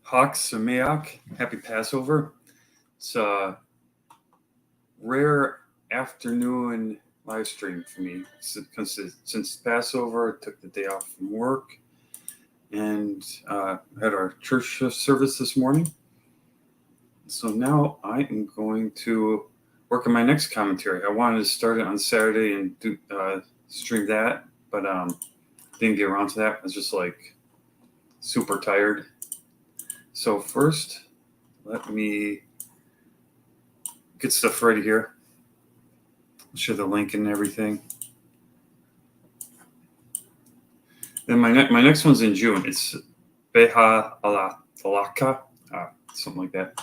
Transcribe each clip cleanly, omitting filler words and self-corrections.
Hawk Sameach, happy Passover. It's a rare afternoon live stream for me since Passover. I took the day off from work and had our church service this morning. So now I am going to work on my next commentary. I wanted to start it on Saturday and do stream that, but didn't get around to that. I was just like super tired. So first, let me get stuff ready here. I'll share the link and everything. Then my next one's in June. It's Beha'alotcha, something like that.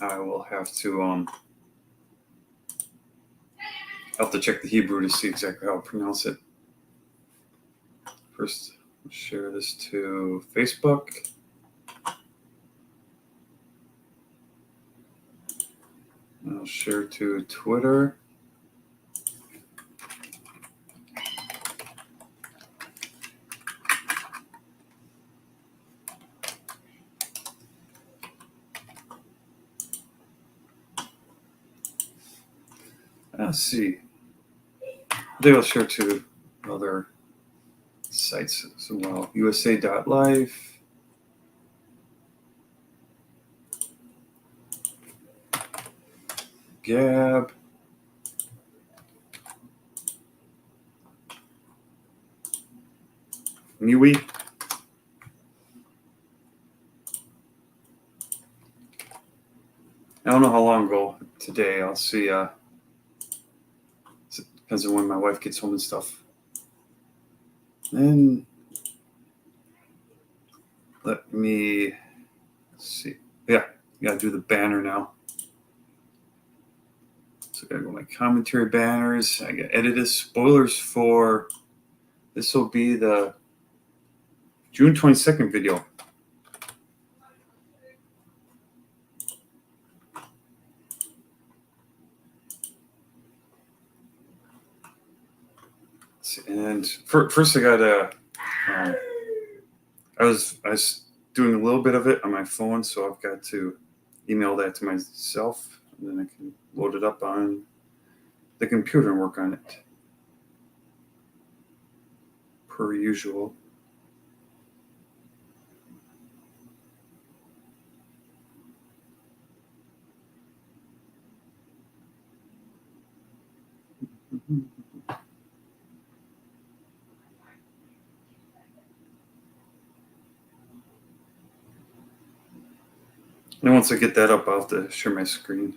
I will have to check the Hebrew to see exactly how to pronounce it. First, I'll share this to Facebook. I'll share to Twitter. Let's see. I think I'll share to other sites as well. USA.live. Gab. MeWe. I don't know how long ago today. I'll see. Depends on when my wife gets home and stuff. Then let me see. Yeah, gotta do the banner now. So I gotta go to my commentary banners. I got edited spoilers for this will be the June 22nd video. And first I gotta I was doing a little bit of it on my phone, so I've got to email that to myself, and then I can load it up on the computer and work on it per usual. And once I get that up, I'll have to share my screen.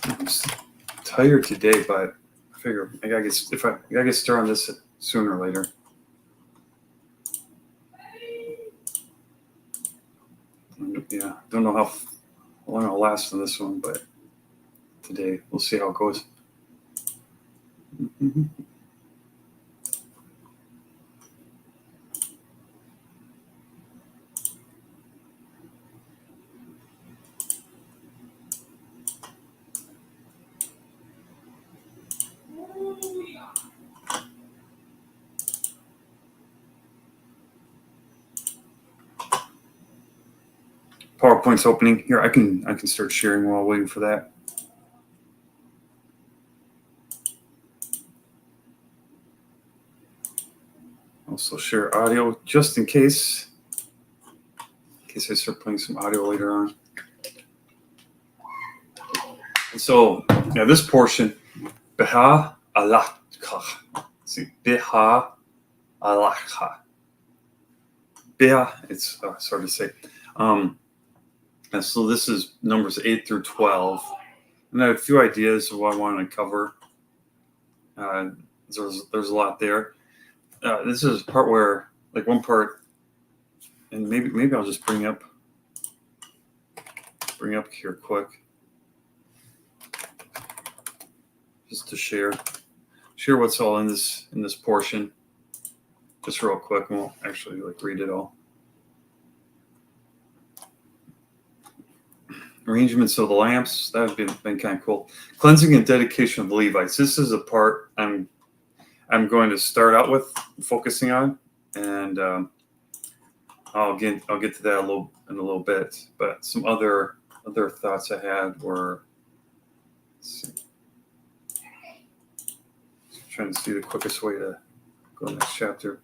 I'm tired today, but I figure I gotta get started on this sooner or later. Yeah, don't know how long I'll last on this one, but today we'll see how it goes. PowerPoint's opening here. I can start sharing while waiting for that. Also share audio just in case I start playing some audio later on. And so yeah, this portion, Beha'alotcha. See, Beha'alotcha. Beha, it's hard to say. And so this is numbers 8 through 12. And I have a few ideas of what I want to cover. There's a lot there. This is a part where, like one part, and maybe I'll just bring up here quick, just to share what's all in this portion, just real quick. I won't actually read it all. Arrangements of the lamps, that would been kind of cool. Cleansing and dedication of the Levites. This is a part I'm going to start out with focusing on, and I'll get to that in a little bit. But some other thoughts I had were, let's see, trying to see the quickest way to go to the next chapter.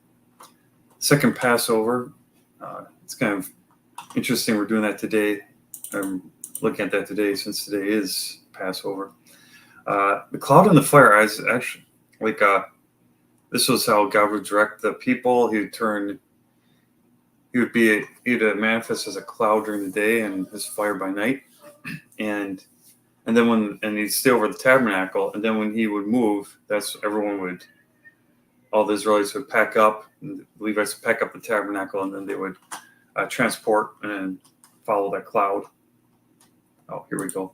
Second Passover. It's kind of interesting. We're doing that today. I'm looking at that today since today is Passover. The cloud and the fire. I was actually this was how God would direct the people. He would manifest as a cloud during the day and his fire by night, and then he'd stay over the tabernacle. And then when he would move, all the Israelites would pack up, and the Levites would pack up the tabernacle, and then they would transport and follow that cloud. Oh, here we go.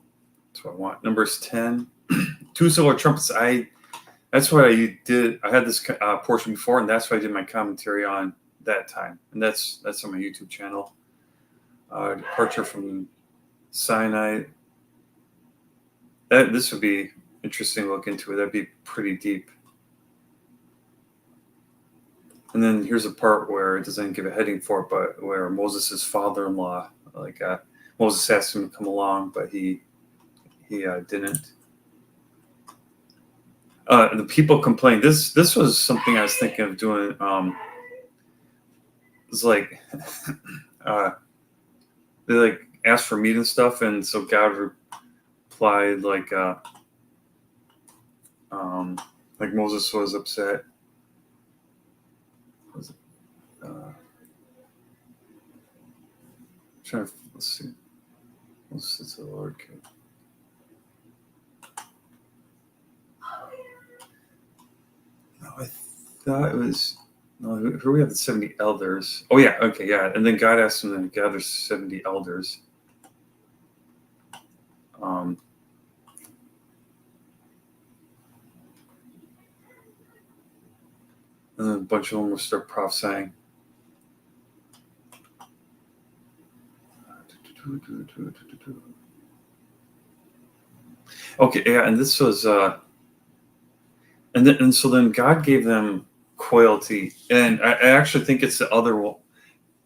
That's what I want. Numbers 10. 2 silver trumpets. That's what I did. I had this portion before, and that's what I did my commentary on that time. And that's on my YouTube channel. Departure from Sinai. This would be interesting to look into. That'd be pretty deep. And then here's a part where it doesn't give a heading for it, but where Moses' father-in-law, Moses asked him to come along, but he didn't. The people complained. This was something I was thinking of doing. It's they asked for meat and stuff, and so God replied like Moses was upset. Let's see. It's the Lord. No, I thought it was. No, here we have the 70 elders. Oh yeah, okay, yeah. And then God asked them to gather 70 elders. And then a bunch of them will start prophesying. Okay, yeah, and this was and so then God gave them quail to eat. And I actually think it's the other one.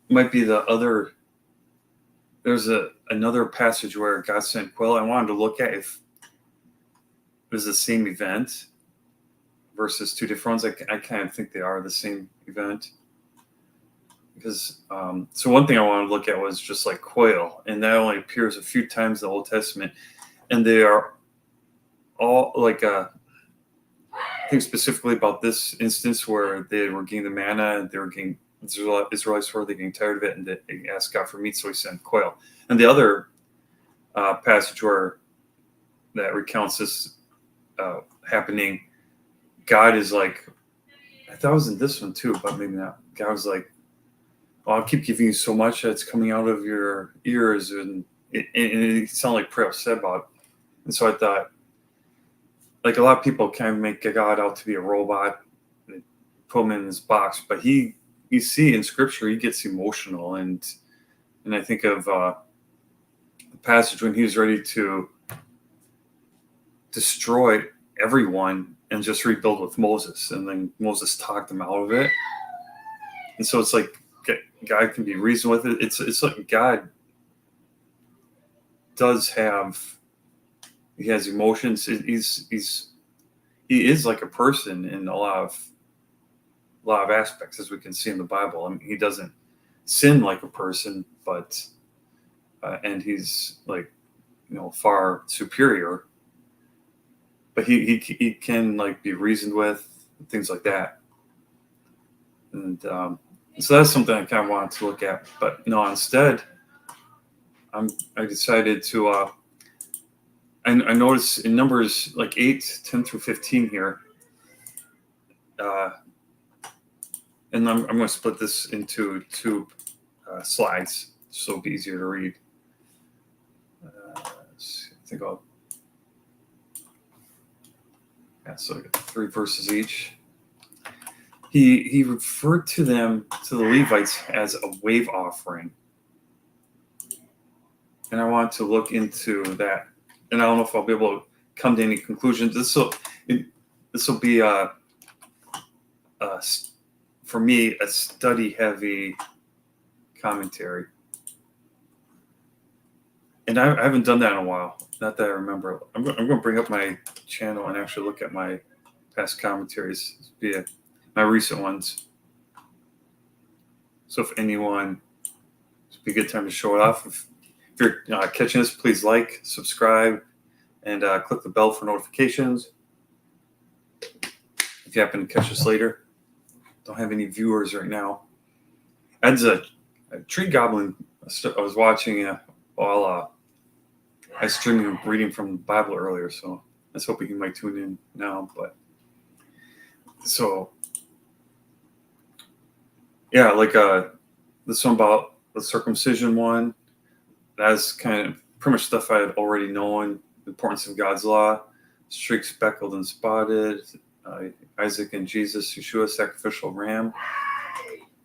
Might be the other. There's another passage where God sent quail. I wanted to look at if it was the same event versus two different ones. I kind of think they are the same event. Because so one thing I wanted to look at was just like quail, and that only appears a few times in the Old Testament, and they are all I think specifically about this instance where they were getting the manna, and they were getting Israelites were getting tired of it, and they asked God for meat, so He sent quail. And the other passage where that recounts this happening, God is like, I thought it was in this one too, but maybe not. God was like, I'll keep giving you so much that's coming out of your ears, and it sounded like pretty upset about it. And so I thought, like a lot of people kind of make God out to be a robot, and put him in this box, but you see in Scripture he gets emotional, and I think of the passage when he was ready to destroy everyone and just rebuild with Moses, and then Moses talked him out of it. And so it's like God can be reasoned with it. It's like God does have, he has emotions. He is like a person in a lot of aspects, as we can see in the Bible. I mean, he doesn't sin like a person, but and he's like, far superior. But he can like be reasoned with, things like that. And so that's something I kind of wanted to look at. But instead, I decided to. I noticed in Numbers like 8, 10 through 15 here, and I'm going to split this into two slides so it'll be easier to read. I think so I got 3 verses each. he referred to them, to the Levites, as a wave offering. And I want to look into that. And I don't know if I'll be able to come to any conclusions. This will be for me, a study-heavy commentary. And I haven't done that in a while. Not that I remember. I'm going to bring up my channel and actually look at my past commentaries via my recent ones. So if anyone, it'd be a good time to show it off. If you're catching this, please like, subscribe, and click the bell for notifications. If you happen to catch this later, don't have any viewers right now. That's a tree goblin I was watching while I was streaming and reading from the Bible earlier, so I was hoping you might tune in now. But so yeah, like this one about the circumcision one, that's kind of pretty much stuff I had already known. The importance of God's law, streaked, speckled, and spotted, Isaac and Jesus, Yeshua, sacrificial ram,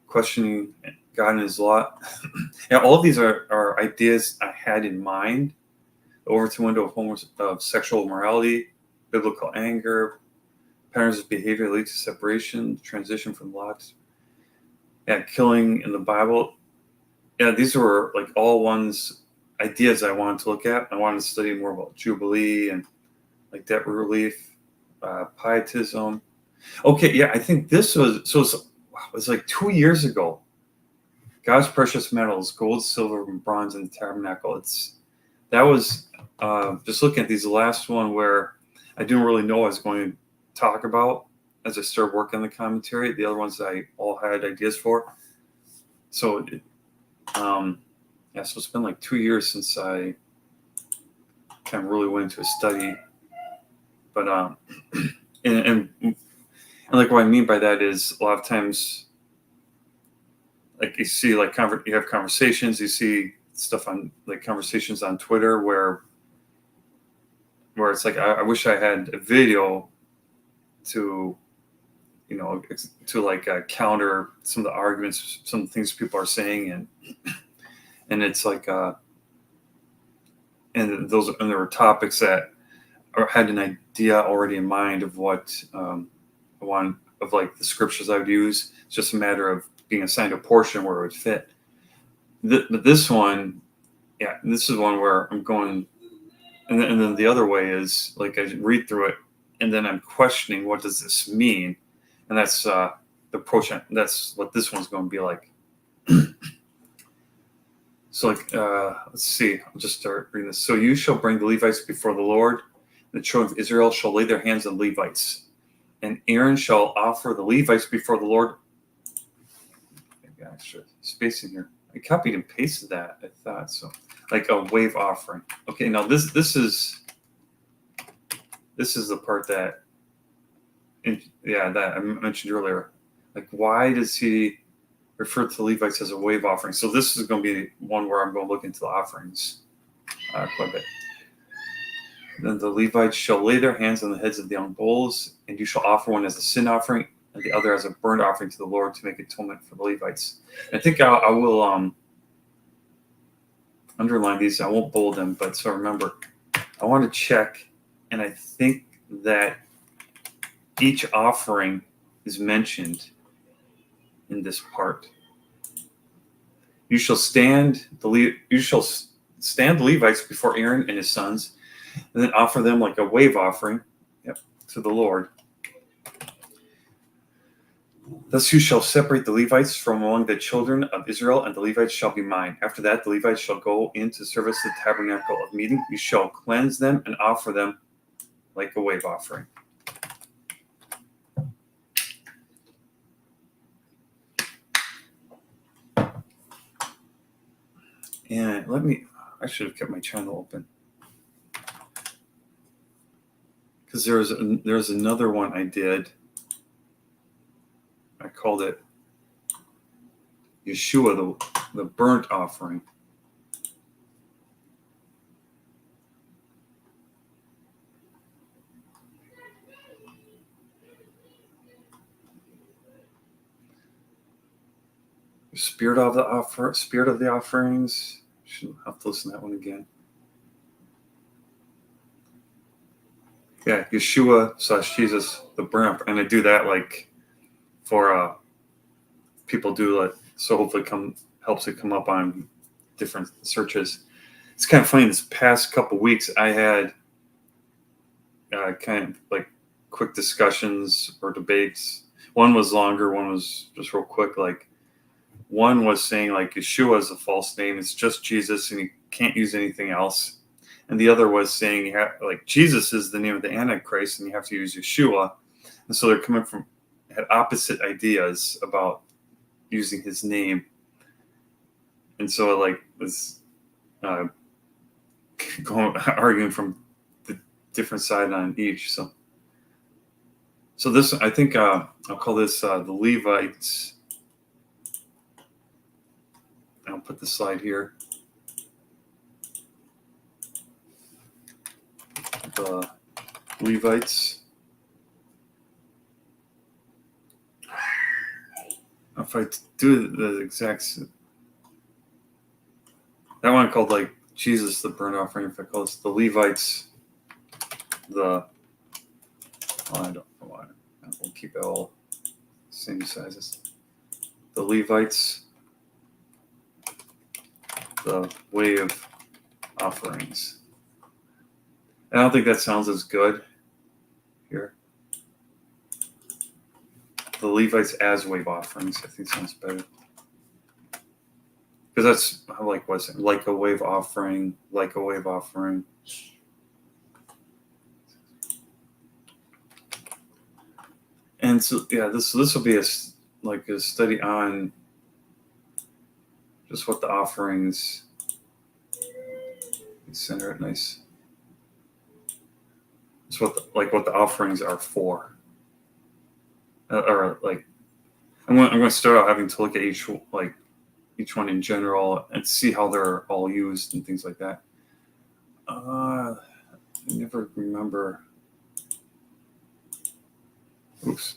questioning God and his law. Yeah, all of these are ideas I had in mind. The Overton window of sexual morality, biblical anger, patterns of behavior lead to separation, transition from law. Yeah, killing in the Bible. Yeah, these were like all ideas I wanted to look at. I wanted to study more about Jubilee and like debt relief, pietism. Okay, yeah, I think this was like 2 years ago. God's precious metals, gold, silver, and bronze in the tabernacle. That was just looking at these last one where I didn't really know what I was going to talk about as I started working on the commentary. The other ones I all had ideas for. So, so it's been like 2 years since I kind of really went into a study. But and like what I mean by that is a lot of times, like you see, like you have conversations, you see stuff on like conversations on Twitter where it's like I wish I had a video to counter some of the arguments, some of the things people are saying, and it's like and there were topics that had an idea already in mind of what I want, of like the scriptures I would use. It's just a matter of being assigned a portion where it would fit. But this one, yeah, this is one where I'm going, and then the other way is like I read through it, and then I'm questioning what does this mean, and that's the approach. That's what this one's going to be like. So like, let's see. I'll just start reading this. So you shall bring the Levites before the Lord. The children of Israel shall lay their hands on the Levites, and Aaron shall offer the Levites before the Lord. Maybe extra space in here. I copied and pasted that. I thought so. Like a wave offering. Okay, now this is the part that I mentioned earlier. Like, why does he refer to the Levites as a wave offering? So this is going to be one where I'm going to look into the offerings quite a bit. Then the Levites shall lay their hands on the heads of the young bulls, and you shall offer one as a sin offering, and the other as a burnt offering to the Lord to make atonement for the Levites. And I think I will underline these. I won't bold them, but so remember, I want to check, and I think that each offering is mentioned in this part. You shall stand the Levites before Aaron and his sons, and then offer them like a wave offering, to the Lord. Thus you shall separate the Levites from among the children of Israel, and the Levites shall be mine. After that, the Levites shall go in to service the tabernacle of meeting. You shall cleanse them and offer them like a wave offering. And I should have kept my channel open, because there's another one I did. I called it Yeshua, the burnt offering. Spirit of the offerings. Should have to listen to that one again. Yeah, Yeshua / Jesus, the burnt, and I do that like for people do it, so hopefully helps it come up on different searches. It's kind of funny. This past couple weeks, I had kind of like quick discussions or debates. One was longer, one was just real quick. Like one was saying like Yeshua is a false name; it's just Jesus, and you can't use anything else. And the other was saying like Jesus is the name of the Antichrist, and you have to use Yeshua. And so they're coming from had opposite ideas about using his name, and so like was going arguing from the different side on each. So this, I think I'll call this the Levites. I'll put the slide here. The Levites. If I do the exact, that one called like Jesus the burnt offering. If I call this the Levites, I don't know why. We'll keep it all same sizes. The Levites, the way of offerings. I don't think that sounds as good here. The Levites as wave offerings, I think sounds better. Because that's like what's it? Like a wave offering, like a wave offering. And so yeah, this will be a study on just what the offerings. Center it nice. It's what the offerings are for. Or like, I'm going to start out having to look at each one in general and see how they're all used and things like that. I never remember. Oops.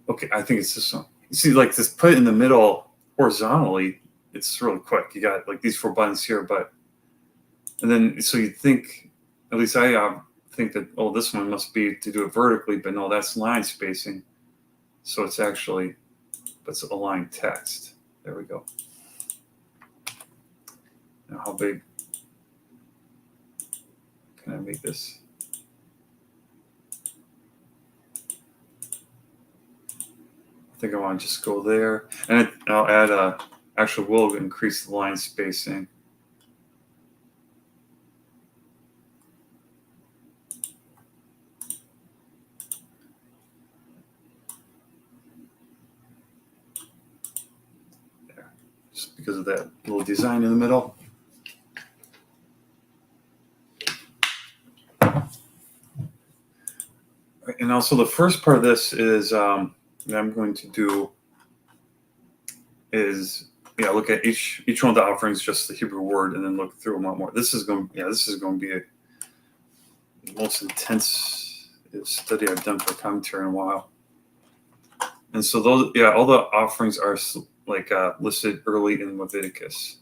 Okay, I think it's this one. You see, like this put in the middle horizontally, it's really quick. You got like these 4 buttons here, and then so you think, at least I think that, oh, this one must be to do it vertically, but no, that's line spacing. So it's actually, but it's aligned text. There we go. Now, how big can I make this? I think I want to just go there, and I'll add actually will increase the line spacing. There, just because of that little design in the middle. And also the first part of this is that I'm going to do is look at each one of the offerings, just the Hebrew word, and then look through them a lot more. This is going to be the most intense study I've done for commentary in a while. And so all the offerings are listed early in Leviticus.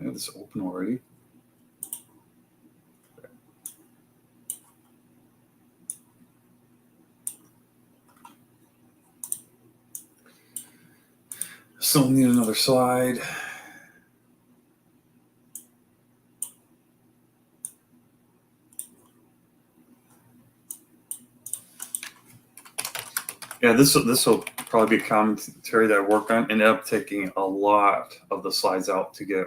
I have this open already. Still need another slide. Yeah, this will probably be a commentary that I work on, and end up taking a lot of the slides out to get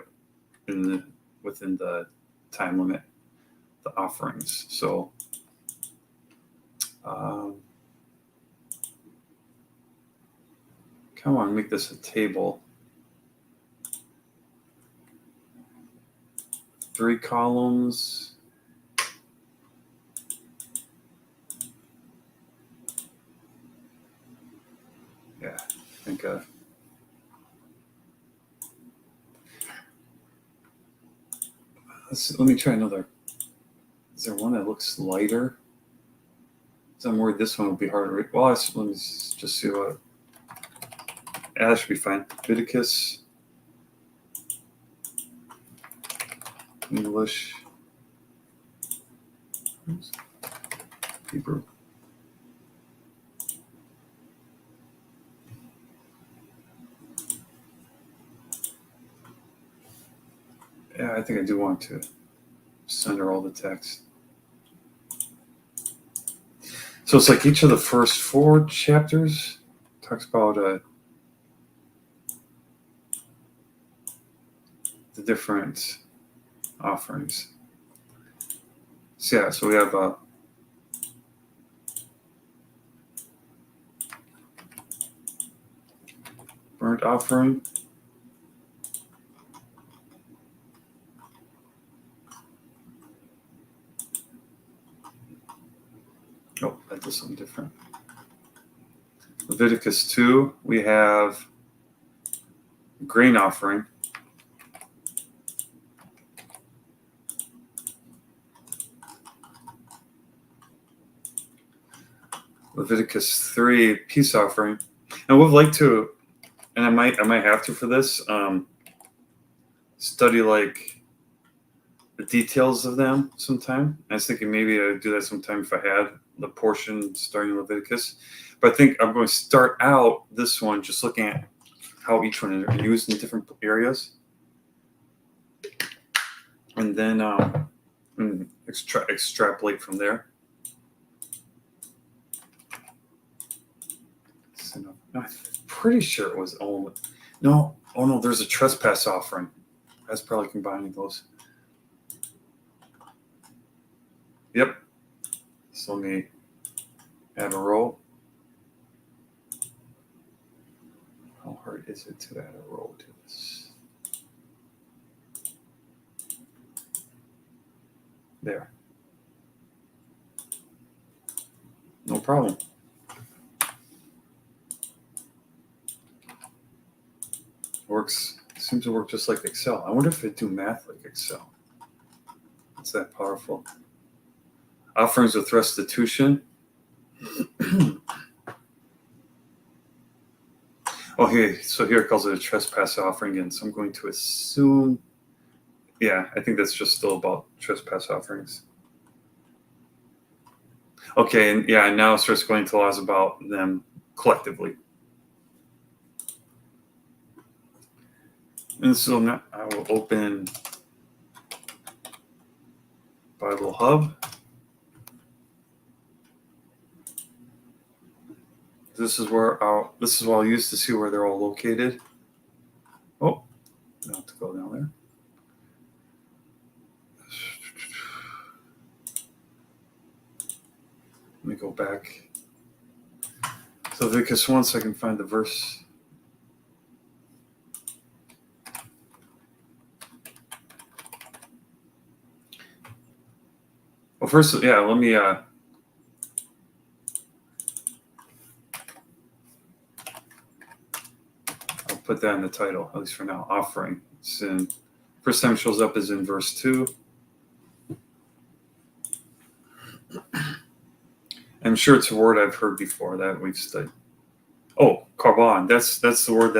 within the time limit, the offerings. So kind of want to make this a table. 3 columns. Yeah, I think let me try another. Is there one that looks lighter? So I'm worried this one will be hard to read. Well, let me just see what. Yeah, that should be fine. Leviticus, English, Hebrew. Yeah, I think I do want to send her all the text. So it's like each of the first 4 chapters talks about the different offerings. So yeah, so we have burnt offering. Oh, that does something different. Leviticus 2, we have grain offering. Leviticus 3, peace offering. And we'd like to, and I might have to for this, study like the details of them sometime. I was thinking maybe I'd do that sometime if I had the portion starting in Leviticus. But I think I'm going to start out this one just looking at how each one is used in different areas. And then extrapolate from there. So, no, I'm pretty sure it was only. No, oh no, there's a trespass offering. That's probably combining those. Yep. So let me add a row. How hard is it to add a row to this? There. No problem. Works. Seems to work just like Excel. I wonder if it do math like Excel. It's that powerful. Offerings with restitution. Oh, so here it calls it a trespass offering again. So I'm going to assume, yeah, I think that's just still about trespass offerings. Okay, and yeah, now it starts going to laws about them collectively. And so now I will open Bible Hub. This is where I'll use to see where they're all located. Oh, I have to go down there. Let me go back. So Leviticus 1, so I can find the verse. Well, first, yeah, let me put that in the title, at least for now. Offering. It's in, first time it shows up is in verse 2. I'm sure it's a word I've heard before that we've studied. Oh, korban. That's the word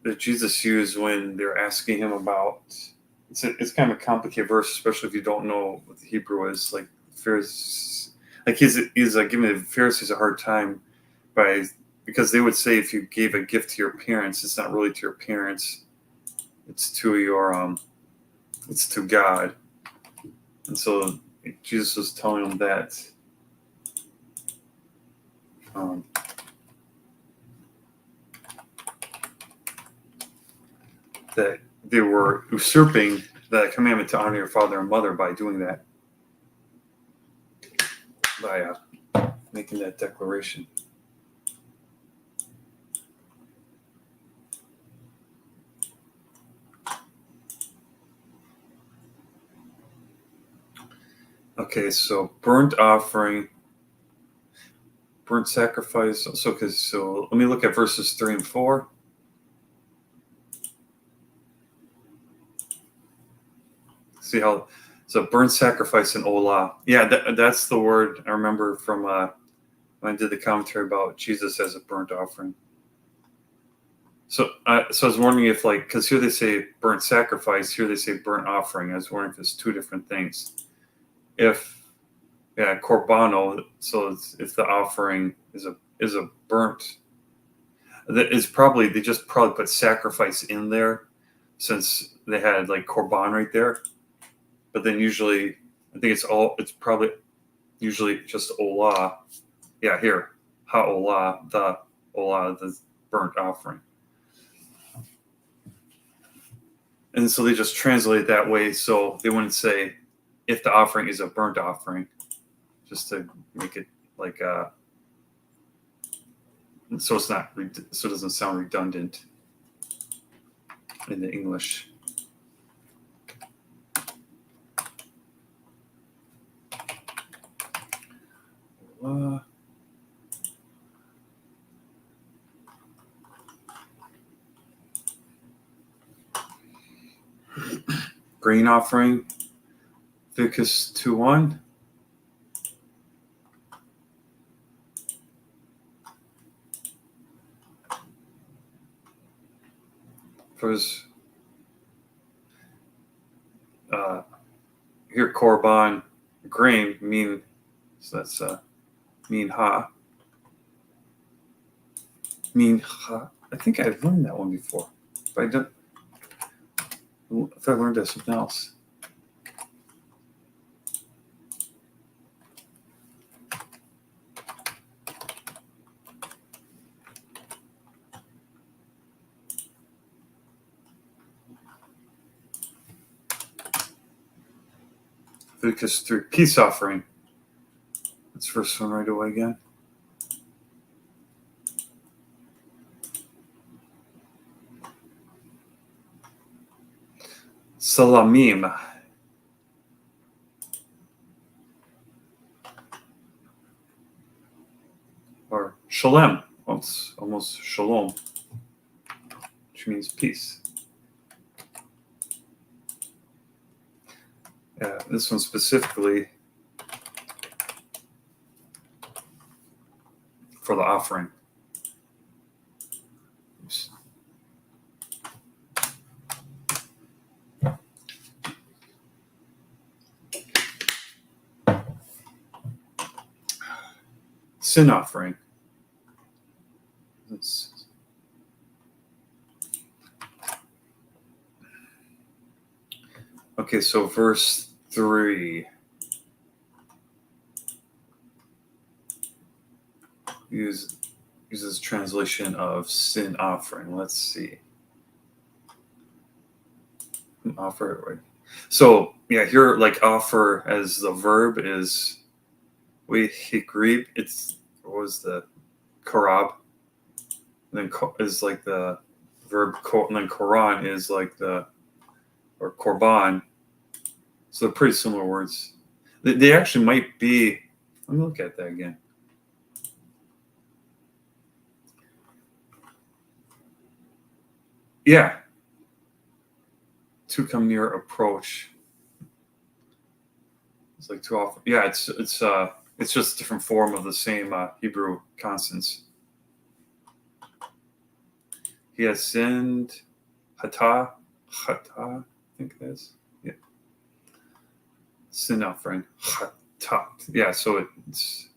that Jesus used when they're asking him about. It's kind of a complicated verse, especially if you don't know what the Hebrew is. Like Pharisees, like he's giving the Pharisees a hard time because they would say if you gave a gift to your parents, it's not really to your parents, it's to your it's to God. And so Jesus was telling them that that they were usurping the commandment to honor your father and mother by doing that, by making that declaration. Okay, so burnt offering, burnt sacrifice. So let me look at verses 3 and 4. See how So burnt sacrifice and olah. Yeah, that's the word I remember from when I did the commentary about Jesus as a burnt offering. So I was wondering if, like, because here they say burnt sacrifice, here they say burnt offering. I was wondering if it's two different things. If corbano, so if the offering is a burnt, that is probably they just probably put sacrifice in there, since they had like korban right there. But then usually, I think it's probably usually just olah. Yeah, here ha'olah, the olah, the burnt offering. And so they just translate it that way, so they wouldn't say if the offering is a burnt offering, just to make it like so it's not so it doesn't sound redundant in the English. Grain offering, Leviticus 2:1. First, here korban, grain, mean, so that's mean ha. Mean ha. I think I've learned that one before. But I don't. If I learned that something else. Leviticus 3, peace offering. That's the first one right away again. Salamim. Or shalem. Well, it's almost shalom, which means peace. Yeah, this one specifically for the offering. Oops. Sin offering. Okay, so verse 3 uses translation of sin offering. Let's see. Offer. So yeah, here like offer as the verb is we higrib. It's what was the karab. And then is like the verb, and then koran is like the or korban. So they're pretty similar words. They actually might be. Let me look at that again. Yeah. To come near, approach. It's like to offer. Yeah, it's just a different form of the same Hebrew consonants. He has sinned. Hata, I think it is. Yeah. Sin offering. Hata. Yeah, so it's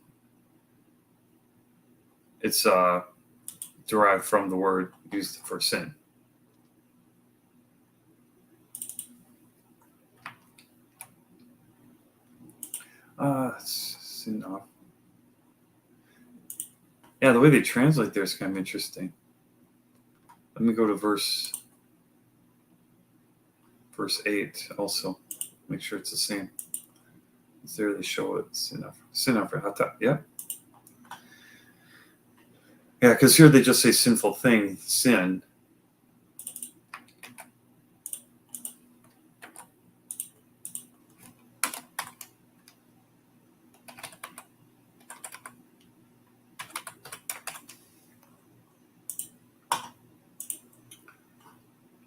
derived from the word used for sin. Sin off. Yeah, the way they translate there is kind of interesting. Let me go to verse 8 also. Make sure it's the same. It's there they show it. Sin offering. Hata. Yeah. Yeah, because here they just say sinful thing, sin.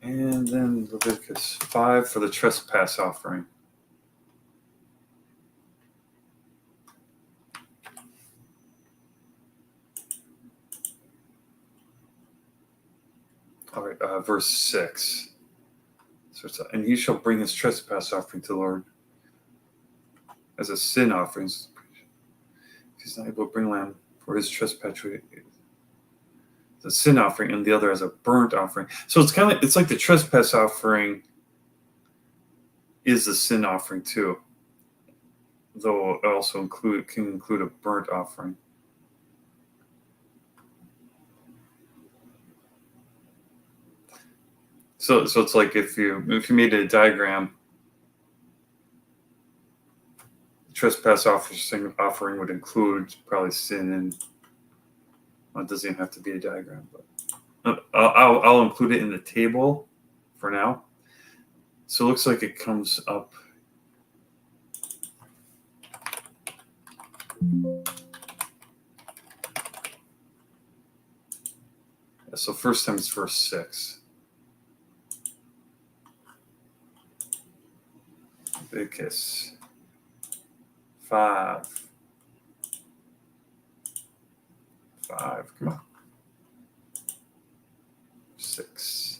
And then Leviticus 5 for the trespass offering. right, verse 6. So and he shall bring his trespass offering to the Lord as a sin offering. If he's not able to bring lamb for his trespass, the sin offering, and the other as a burnt offering. So it's like the trespass offering is the sin offering too, though it also can include a burnt offering. So it's like if you made a diagram, the trespass offering would include probably sin, and well, it doesn't even have to be a diagram, but I'll include it in the table for now. So it looks like it comes up. So first time it's verse 6. Leviticus 5. Come on. 6.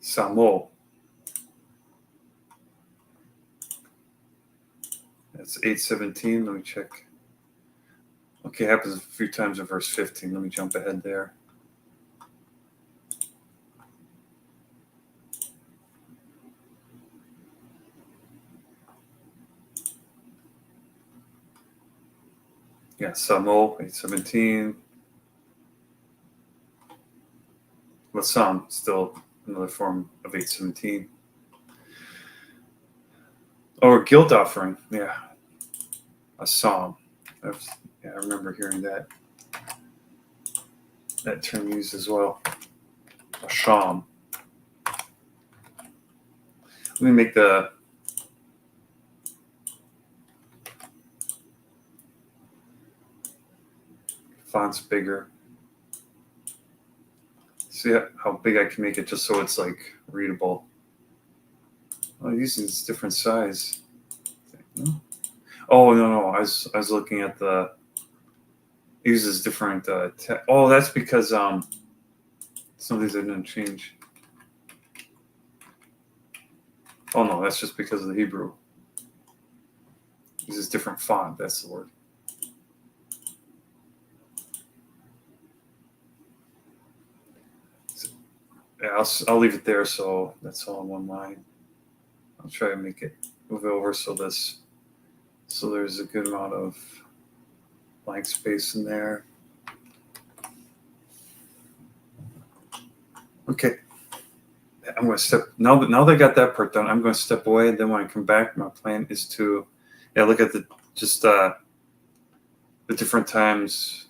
Samo. That's 8:17. Let me check. Okay, it happens a few times in verse 15. Let me jump ahead there. Yeah, Samo, 8:17. Lasam, still another form of 8:17. Or guilt offering, yeah. A psalm. Yeah, I remember hearing that term used as well. A sham. Let me make the fonts bigger. See how big I can make it just so it's like readable. Oh, using this different size. Oh no, I was looking at the. It uses different. Oh, that's because some of these didn't change. Oh no, that's just because of the Hebrew. It uses different font. That's the word. So, yeah, I'll leave it there. So that's all in one line. I'll try to move it over so there's a good amount of blank space in there. Okay. I'm going to step now that I got that part done. I'm going to step away, and then when I come back, my plan is to, look at the different times.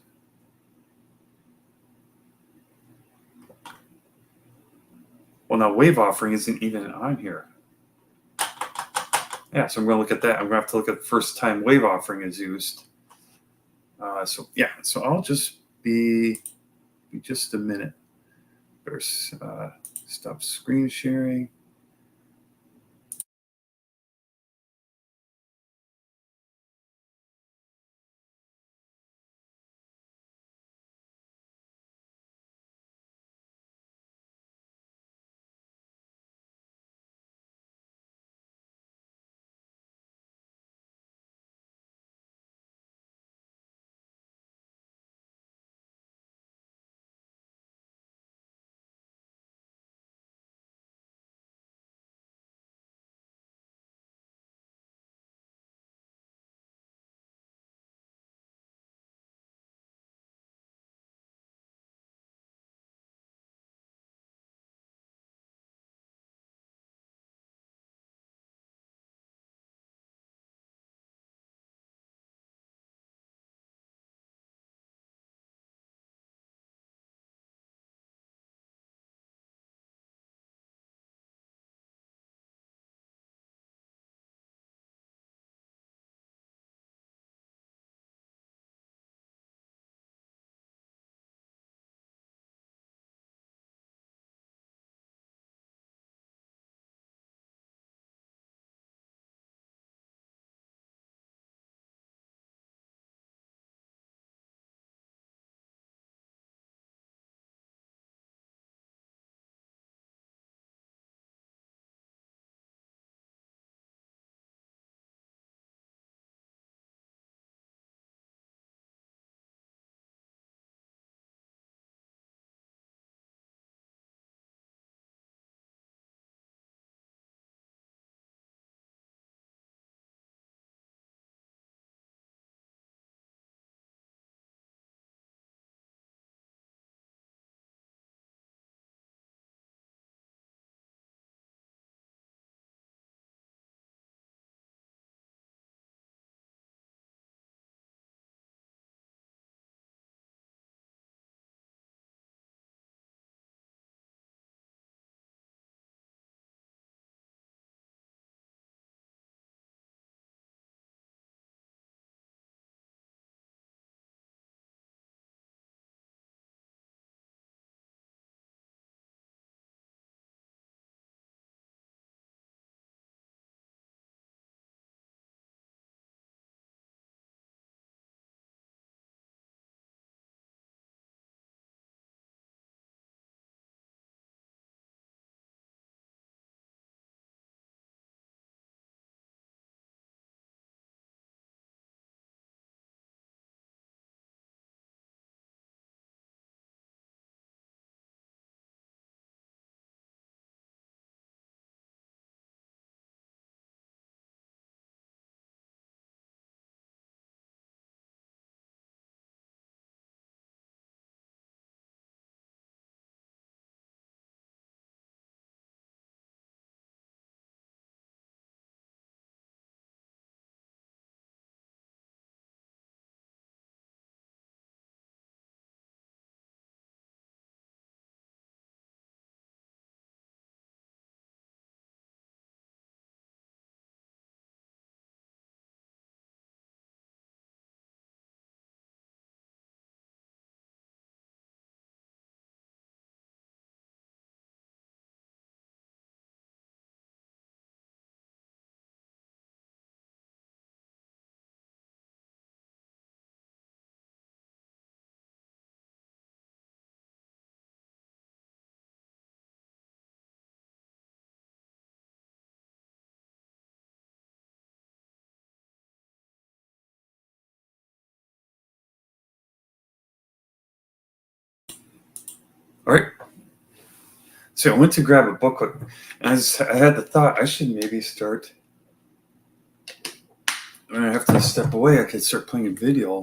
Well, now wave offering isn't even on here. Yeah, so I'm going to look at that. I'm going to have to look at the first time wave offering is used. So I'll just be just a minute. There's stop screen sharing. All right. So I went to grab a booklet, and I had the thought I should maybe start. When I have to step away, I could start playing a video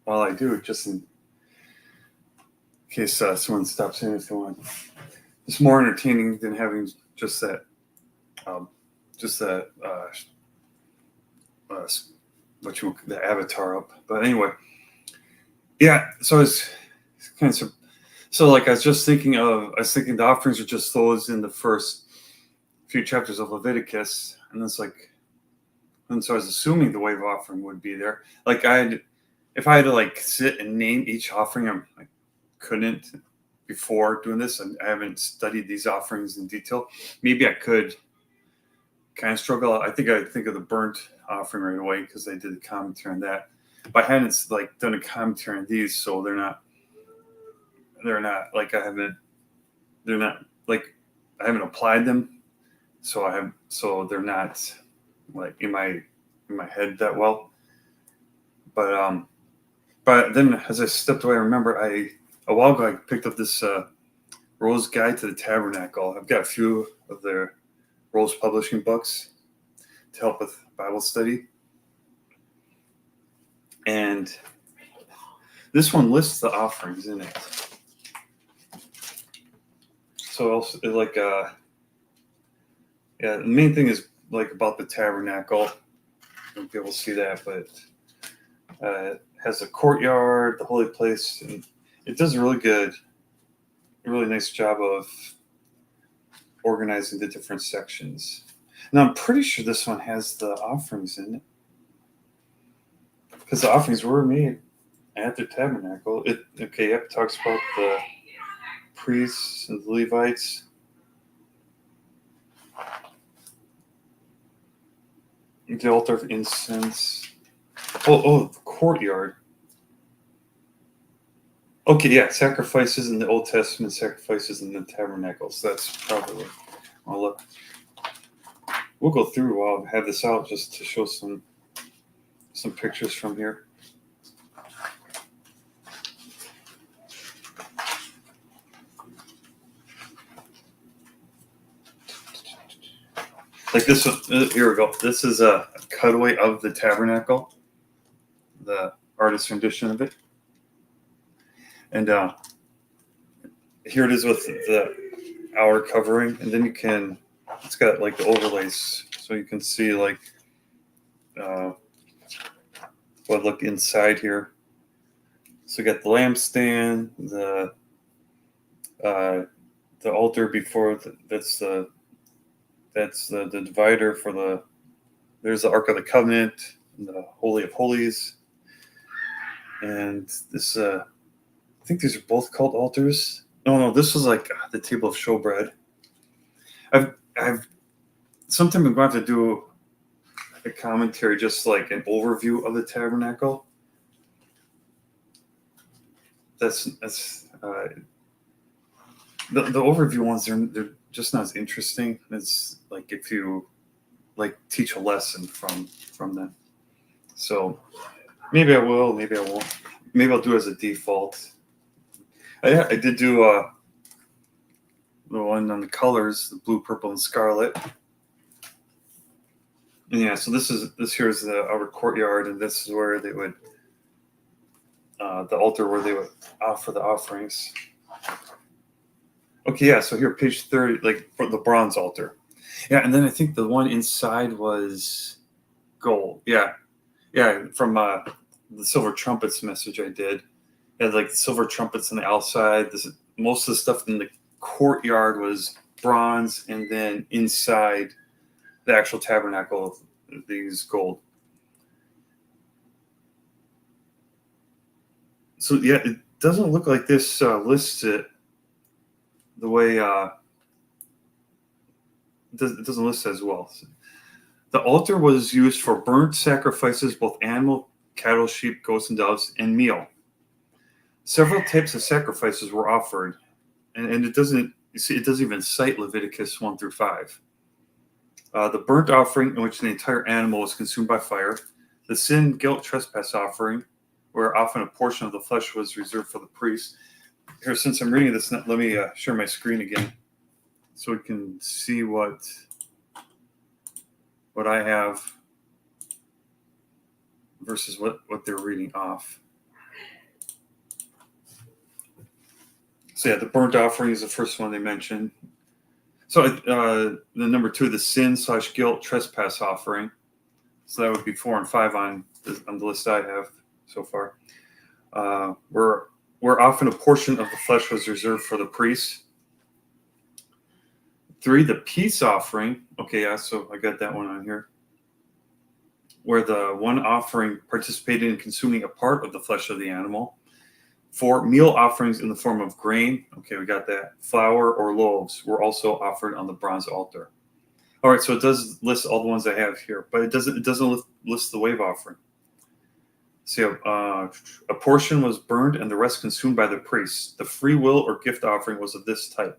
while I do, just in case someone stops in if they want. It's more entertaining than having just that, um, the avatar up. But anyway, yeah. So it's kind of so like I was thinking the offerings are just those in the first few chapters of Leviticus, and it's like, and so I was assuming the wave offering would be there. Like if I had to like sit and name each offering, I couldn't before doing this, and I haven't studied these offerings in detail. Maybe I could kind of struggle. I think I'd think of the burnt offering right away because I did a commentary on that. But I hadn't like done a commentary on these, so they're not like I haven't applied them, so they're not like in my head that well. But then as I stepped away, I remember a while ago I picked up this Rose Guide to the Tabernacle. I've got a few of their Rose Publishing books to help with Bible study, and this one lists the offerings in it. So also, like the main thing is like about the tabernacle. You'll be able to see that, but it has a courtyard, the holy place, and it does a really nice job of organizing the different sections. Now I'm pretty sure this one has the offerings in it, because the offerings were made at the tabernacle. It talks about the priests and the Levites. The altar of incense. The courtyard. Okay, yeah, sacrifices in the Old Testament, sacrifices in the tabernacles. That's probably what I'll look. We'll go through while I have this out just to show some pictures from here. Like this, here we go. This is a cutaway of the tabernacle, the artist's rendition of it. And here it is with the hour covering. And then it's got like the overlays. So you can see like what look inside here. So you got the lampstand, the altar before, that's the divider for there's the Ark of the Covenant, and the Holy of Holies, and this I think these are both called altars. No, this was like the table of showbread. I've sometime I'm going to have to do a commentary, just like an overview of the tabernacle. That's the overview ones. They're just not as interesting as like if you like teach a lesson from them. So maybe I will, maybe I won't. Maybe I'll do it as a default. I did do the one on the colors, the blue, purple, and scarlet. And yeah, so this here is the outer courtyard, and this is where they would the altar where they would offer the offerings. Okay, yeah, so here, page 30, like for the bronze altar. Yeah, and then I think the one inside was gold. Yeah, from the silver trumpets message I did. It had like the silver trumpets on the outside. Most of the stuff in the courtyard was bronze, and then inside the actual tabernacle, these gold. So yeah, it doesn't look like this lists it the way it doesn't list as well. The altar was used for burnt sacrifices, both animal, cattle, sheep, goats, and doves, and meal. Several types of sacrifices were offered, and it doesn't even cite Leviticus 1 through 5. The burnt offering, in which the entire animal was consumed by fire. The sin, guilt, trespass offering, where often a portion of the flesh was reserved for the priest. Here, since I'm reading this, let me share my screen again so we can see what I have versus what they're reading off. So yeah, the burnt offering is the first one they mentioned. So the number 2, the sin/guilt trespass offering. So that would be 4 and 5 on the list I have so far. Where often a portion of the flesh was reserved for the priests. 3, the peace offering. Okay, yeah, so I got that one on here. Where the one offering participated in consuming a part of the flesh of the animal. 4, meal offerings in the form of grain. Okay, we got that. Flour or loaves were also offered on the bronze altar. All right, so it does list all the ones I have here, but it doesn't list the wave offering. So a portion was burned and the rest consumed by the priests. The free will or gift offering was of this type.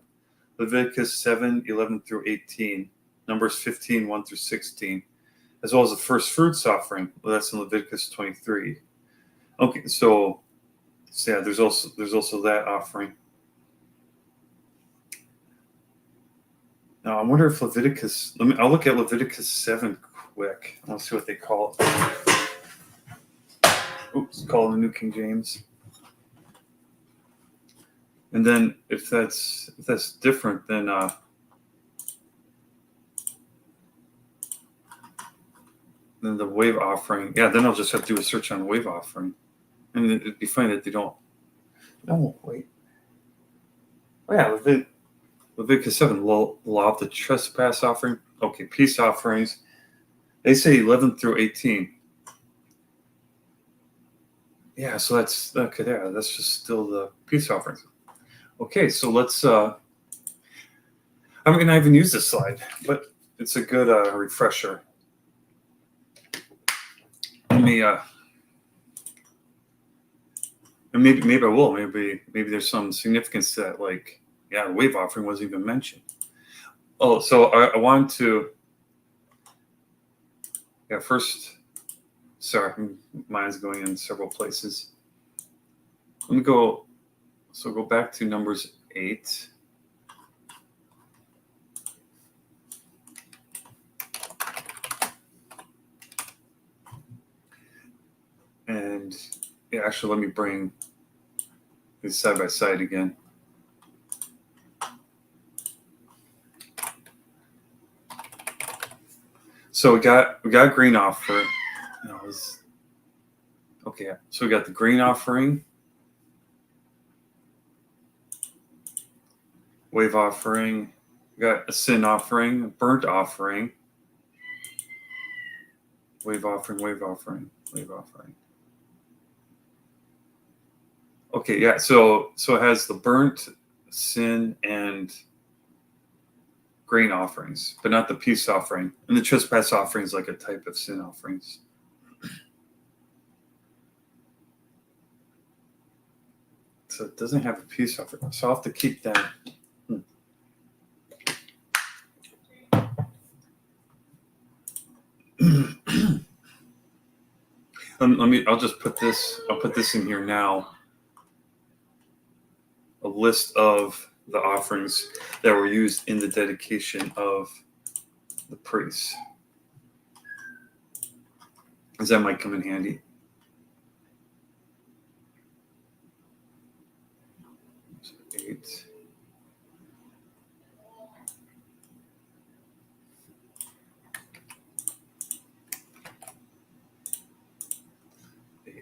Leviticus 7:11 through 18, Numbers 15:1 through 16, as well as the first fruits offering. Well, that's in Leviticus 23. Okay, so yeah, there's also that offering. Now I wonder if Leviticus. I'll look at Leviticus 7 quick. I'll see what they call it. Oops, call it the New King James. And then if that's different, then the wave offering. Yeah, then I'll just have to do a search on wave offering, and it'd be funny that they don't. No, wait. Oh yeah, Leviticus 7, law of the trespass offering. Okay, peace offerings. They say 11 through 18. Yeah, so that's okay. Yeah, that's just still the peace offerings. Okay, so let's. I haven't used this slide, but it's a good refresher. Let me. And maybe I will. Maybe there's some significance to that. Like, yeah, the wave offering wasn't even mentioned. Oh, so I wanted to. Yeah, first. Sorry, mine's going in several places. Let me go. So go back to Numbers 8. And yeah, actually, let me bring these side by side again. So we got grain offering. Okay, so we got the grain offering, wave offering, we got a sin offering, a burnt offering, wave offering, wave offering, wave offering. Okay, yeah, so it has the burnt, sin, and grain offerings, but not the peace offering. And the trespass offering is like a type of sin offerings. So it doesn't have a peace offering. So I'll have to keep that. I'll just put this. I'll put this in here now. A list of the offerings that were used in the dedication of the priests, because that might come in handy. So 8.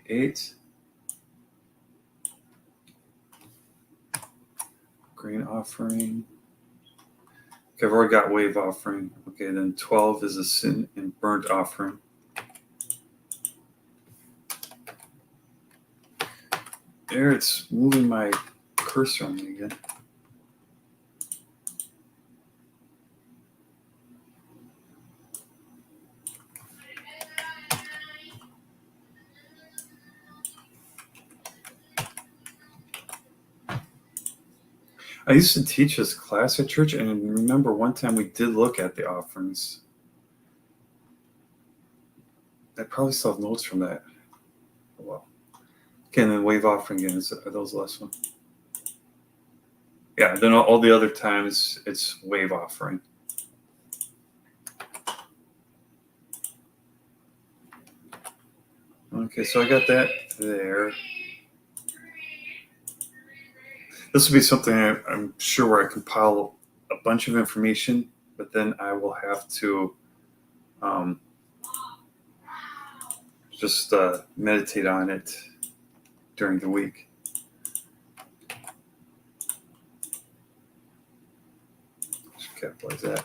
Eight. Grain offering. Okay, I've already got wave offering. Okay, then 12 is a sin and burnt offering. There, it's moving my cursor on me again. I used to teach this class at church, and I remember one time we did look at the offerings. I probably still have notes from that. Oh, well. Okay, and then wave offering again. Are those the last one? Yeah, then all the other times it's wave offering. Okay, so I got that there. This will be something I'm sure where I compile a bunch of information, but then I will have to just meditate on it during the week. Just capitalize that.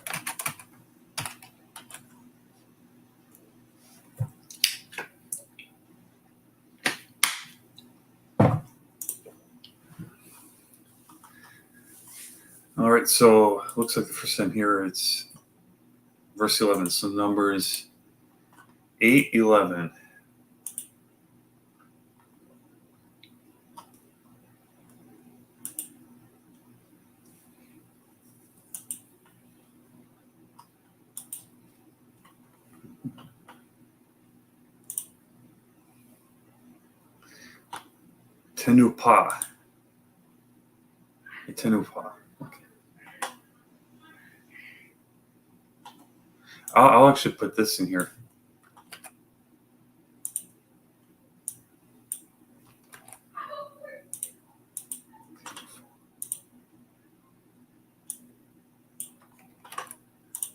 All right, so looks like the first time here it's verse 11. So Numbers 8:11. Tenupa. Tenupa. Okay. I'll actually put this in here.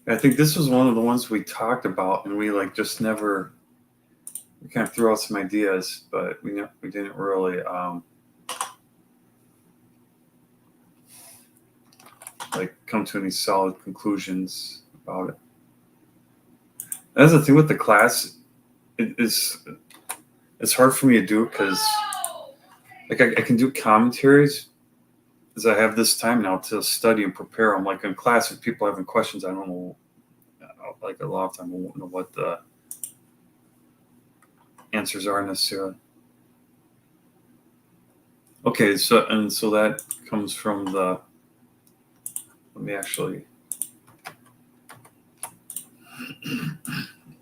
I think this was one of the ones we talked about, and we just never. We kind of threw out some ideas, but we didn't really come to any solid conclusions about it. That's the thing with the class. It's hard for me to do because I can do commentaries as I have this time now to study and prepare. I'm in class, if people are having questions, I don't know. A lot of time I won't know what the answers are necessarily. Okay, so that comes from the. Let me actually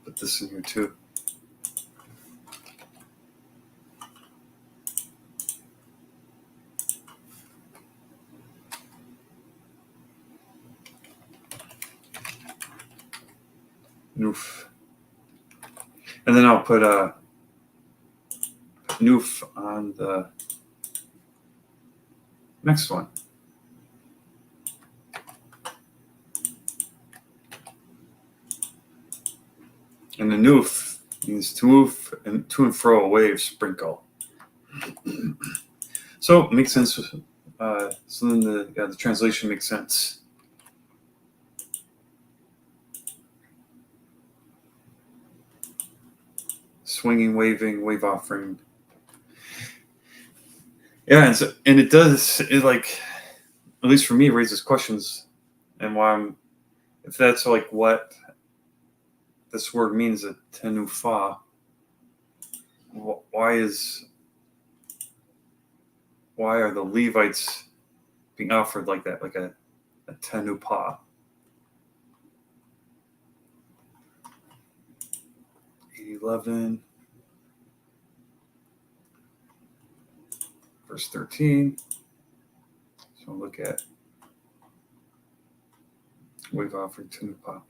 put this in here too. Noof. And then I'll put a noof on the next one. And the noof means to move and to and fro a wave sprinkle. So it makes sense. So then the translation makes sense. Swinging, waving, wave offering. Yeah, and it does. It at least for me, raises questions, and why if that's what this word means, a tenufa. Why are the Levites being offered like that, like a tenupa? 8:11, verse 13. So I'll look at wave offering tenupa.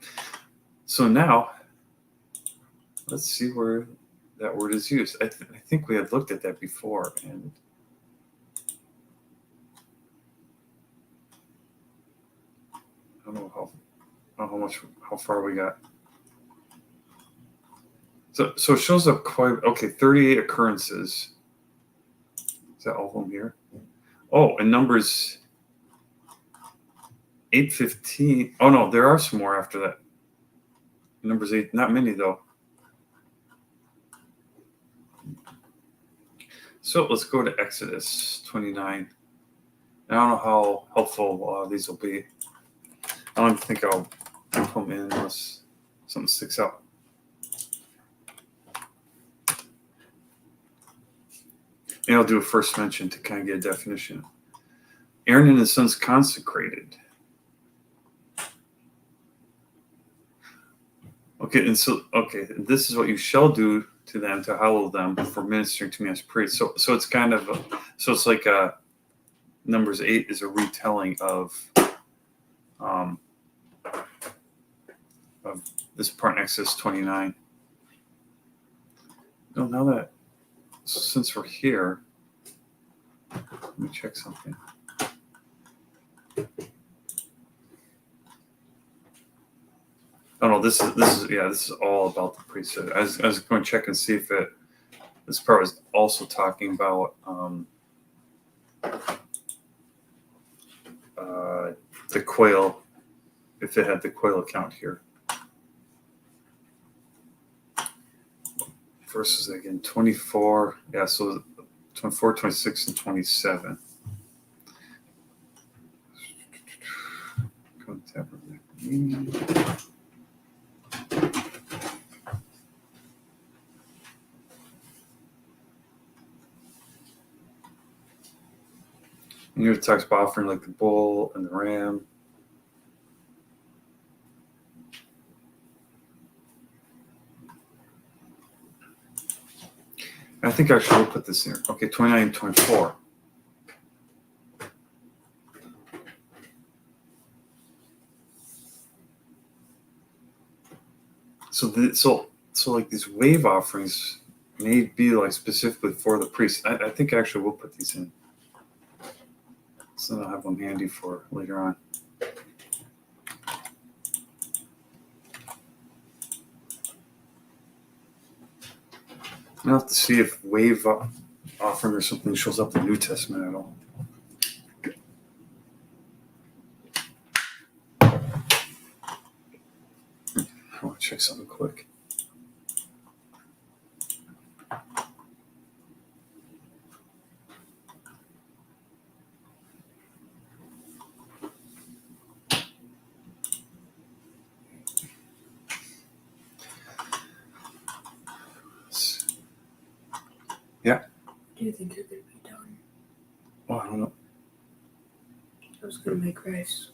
So now let's see where that word is used. I think we had looked at that before, and I don't know how far we got. So it shows up 38 occurrences. Is that all of them here? Oh, and Numbers 8:15. Oh no, there are some more after that. Numbers 8, not many though. So let's go to Exodus 29. I don't know how helpful these will be. I don't think I'll put them in unless something sticks out. And I'll do a first mention to kind of get a definition. Aaron and his sons consecrated. Okay, this is what you shall do to them to hallow them for ministering to me as priests. So it's kind of it's like Numbers 8 is a retelling of this part in Exodus 29. Oh, now that, since we're here, let me check something. Oh no, this is all about the priesthood. I was going to check and see if this part was also talking about the quail, if it had the quail account here. Verses again, 24, yeah, so 24, 26, and 27. And here it talks about offering like the bull and the ram. I think I should put this here. Okay, 29 and 24. So like these wave offerings may be like specifically for the priest. I think actually we'll put these in. So I'll have them handy for later on. I'll have to see if wave offering or something shows up in the New Testament at all. I want to check something quick. Yeah. Do you think you're going to be done? Oh, I don't know. I was going to make rice.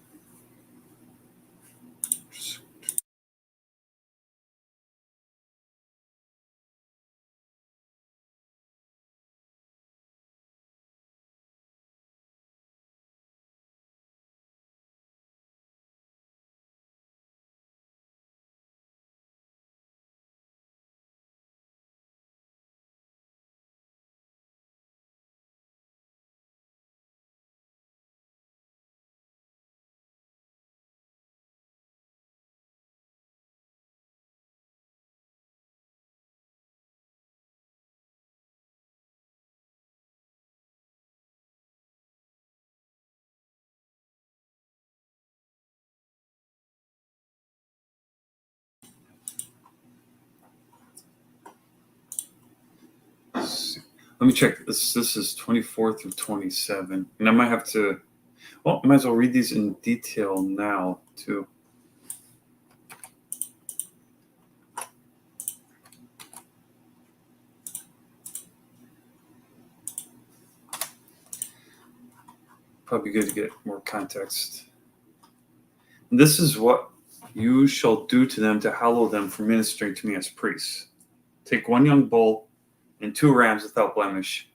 Let me check. This is 24 through 27. And I might have to, well, I might as well read these in detail now, too. Probably good to get more context. And this is what you shall do to them to hallow them for ministering to me as priests. Take one young bull and 2 rams without blemish,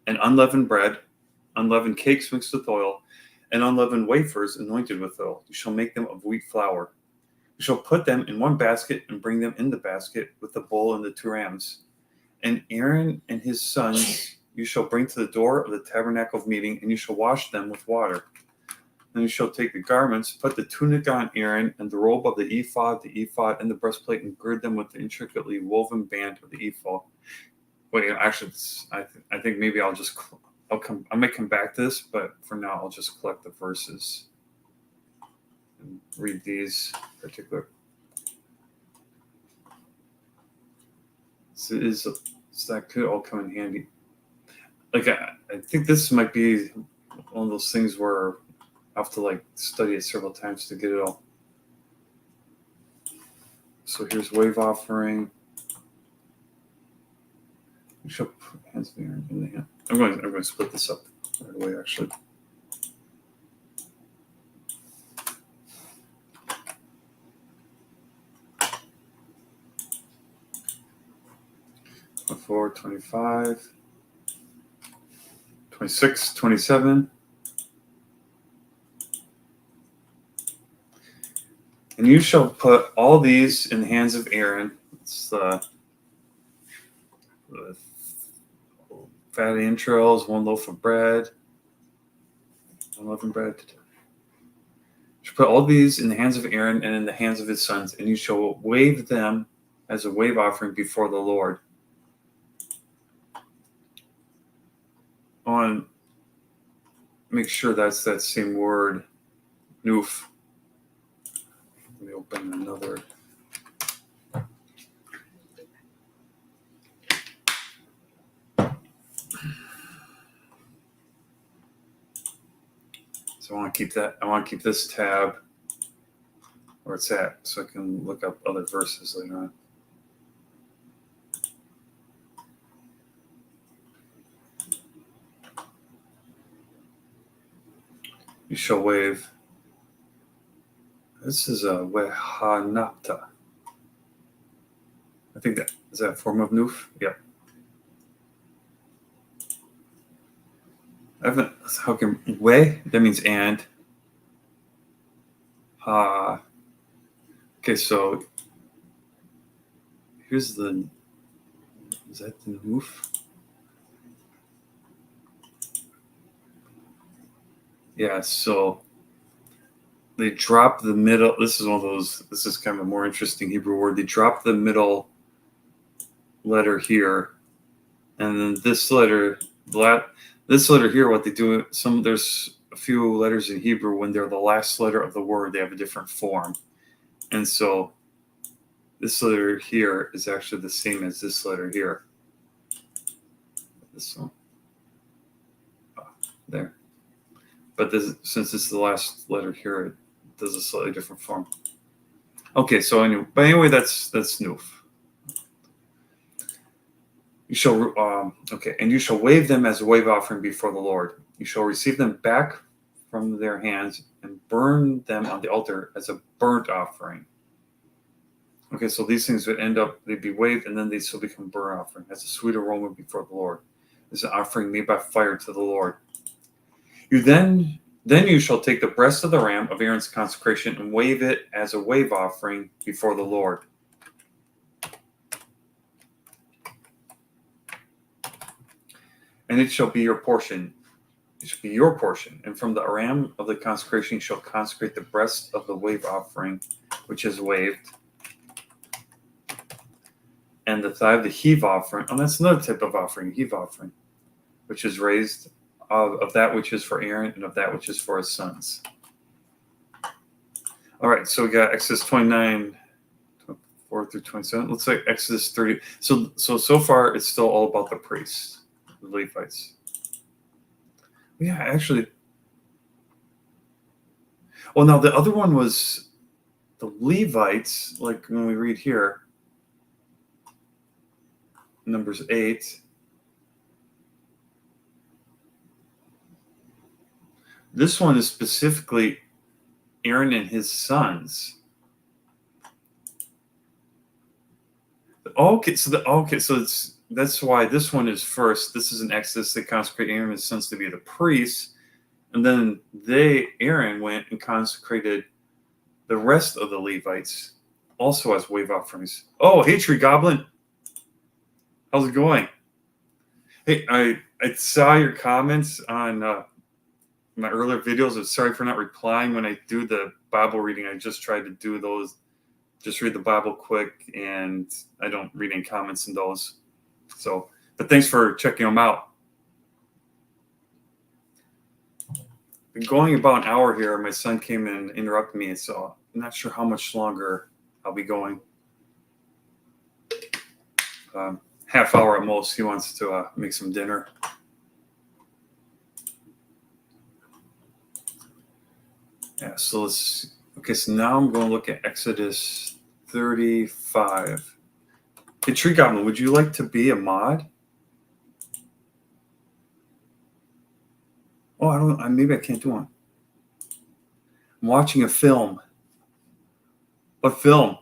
and unleavened bread, unleavened cakes mixed with oil, and unleavened wafers anointed with oil. You shall make them of wheat flour. You shall put them in one basket and bring them in the basket with the bull and the 2 rams. And Aaron and his sons you shall bring to the door of the tabernacle of meeting, and you shall wash them with water. Then you shall take the garments, put the tunic on Aaron, and the robe of the ephod, and the breastplate, and gird them with the intricately woven band of the ephod. Wait, actually, I think maybe I may come back to this, but for now I'll just collect the verses and read these particular. So that could all come in handy. Like I think this might be one of those things where I have to like study it several times to get it all. So here's wave offering. We shall put hands in the hand. I'm going to split this up right away, actually. 24, 25, 26, 27. you shall put all these in the hands of Aaron. It's the fatty entrails, 1 loaf of bread, unleavened bread. You shall put all these in the hands of Aaron and in the hands of his sons, and you shall wave them as a wave offering before the Lord. I want to make sure that's that same word, noof. Let me open another. So I want to keep that. I want to keep this tab where it's at, so I can look up other verses later on. You shall wave. This is a Beha'alotcha. I think that is that a form of noof. Yeah. I haven't. How can way? That means and. Okay, so here's the. Is that the noof? Yeah. So they drop the middle. This is one of those. This is kind of a more interesting Hebrew word. They drop the middle letter here, and then this letter. This letter here, what they do, there's a few letters in Hebrew when they're the last letter of the word, they have a different form. And so this letter here is actually the same as this letter here. This one. There. But since this is the last letter here, it does a slightly different form. Okay, so anyway, that's noof. You shall and you shall wave them as a wave offering before the Lord. You shall receive them back from their hands and burn them on the altar as a burnt offering. Okay, so these things would they'd be waved, and then they'd still become burnt offering as a sweet aroma before the Lord. It's an offering made by fire to the Lord. Then you shall take the breast of the ram of Aaron's consecration and wave it as a wave offering before the Lord. And it shall be your portion. It shall be your portion. And from the ram of the consecration you shall consecrate the breast of the wave offering, which is waved, and the thigh of the heave offering. Oh, that's another type of offering, heave offering, which is raised of that which is for Aaron and of that which is for his sons. All right, so we got Exodus 29, 4 through 27. Let's say Exodus 30. So far, it's still all about the priests. The Levites. Yeah, actually. Well, now the other one was the Levites, like when we read here, Numbers 8. This one is specifically Aaron and his sons. That's why this one is first. This is an Exodus. They consecrate Aaron and his sons to be the priests. And then Aaron went and consecrated the rest of the Levites also as wave offerings. Oh, hey, Tree Goblin. How's it going? Hey, I saw your comments on my earlier videos. I'm sorry for not replying when I do the Bible reading. I just tried to do those. Just read the Bible quick, and I don't read any comments in those. So, but thanks for checking them out. Been going about an hour here. My son came and interrupted me, so I'm not sure how much longer I'll be going. Half hour at most. He wants to make some dinner. Yeah, so let's. Okay, so now I'm going to look at Exodus 35. Hey, Tree Goblin, would you like to be a mod? Oh, maybe I can't do one. I'm watching a film. What film?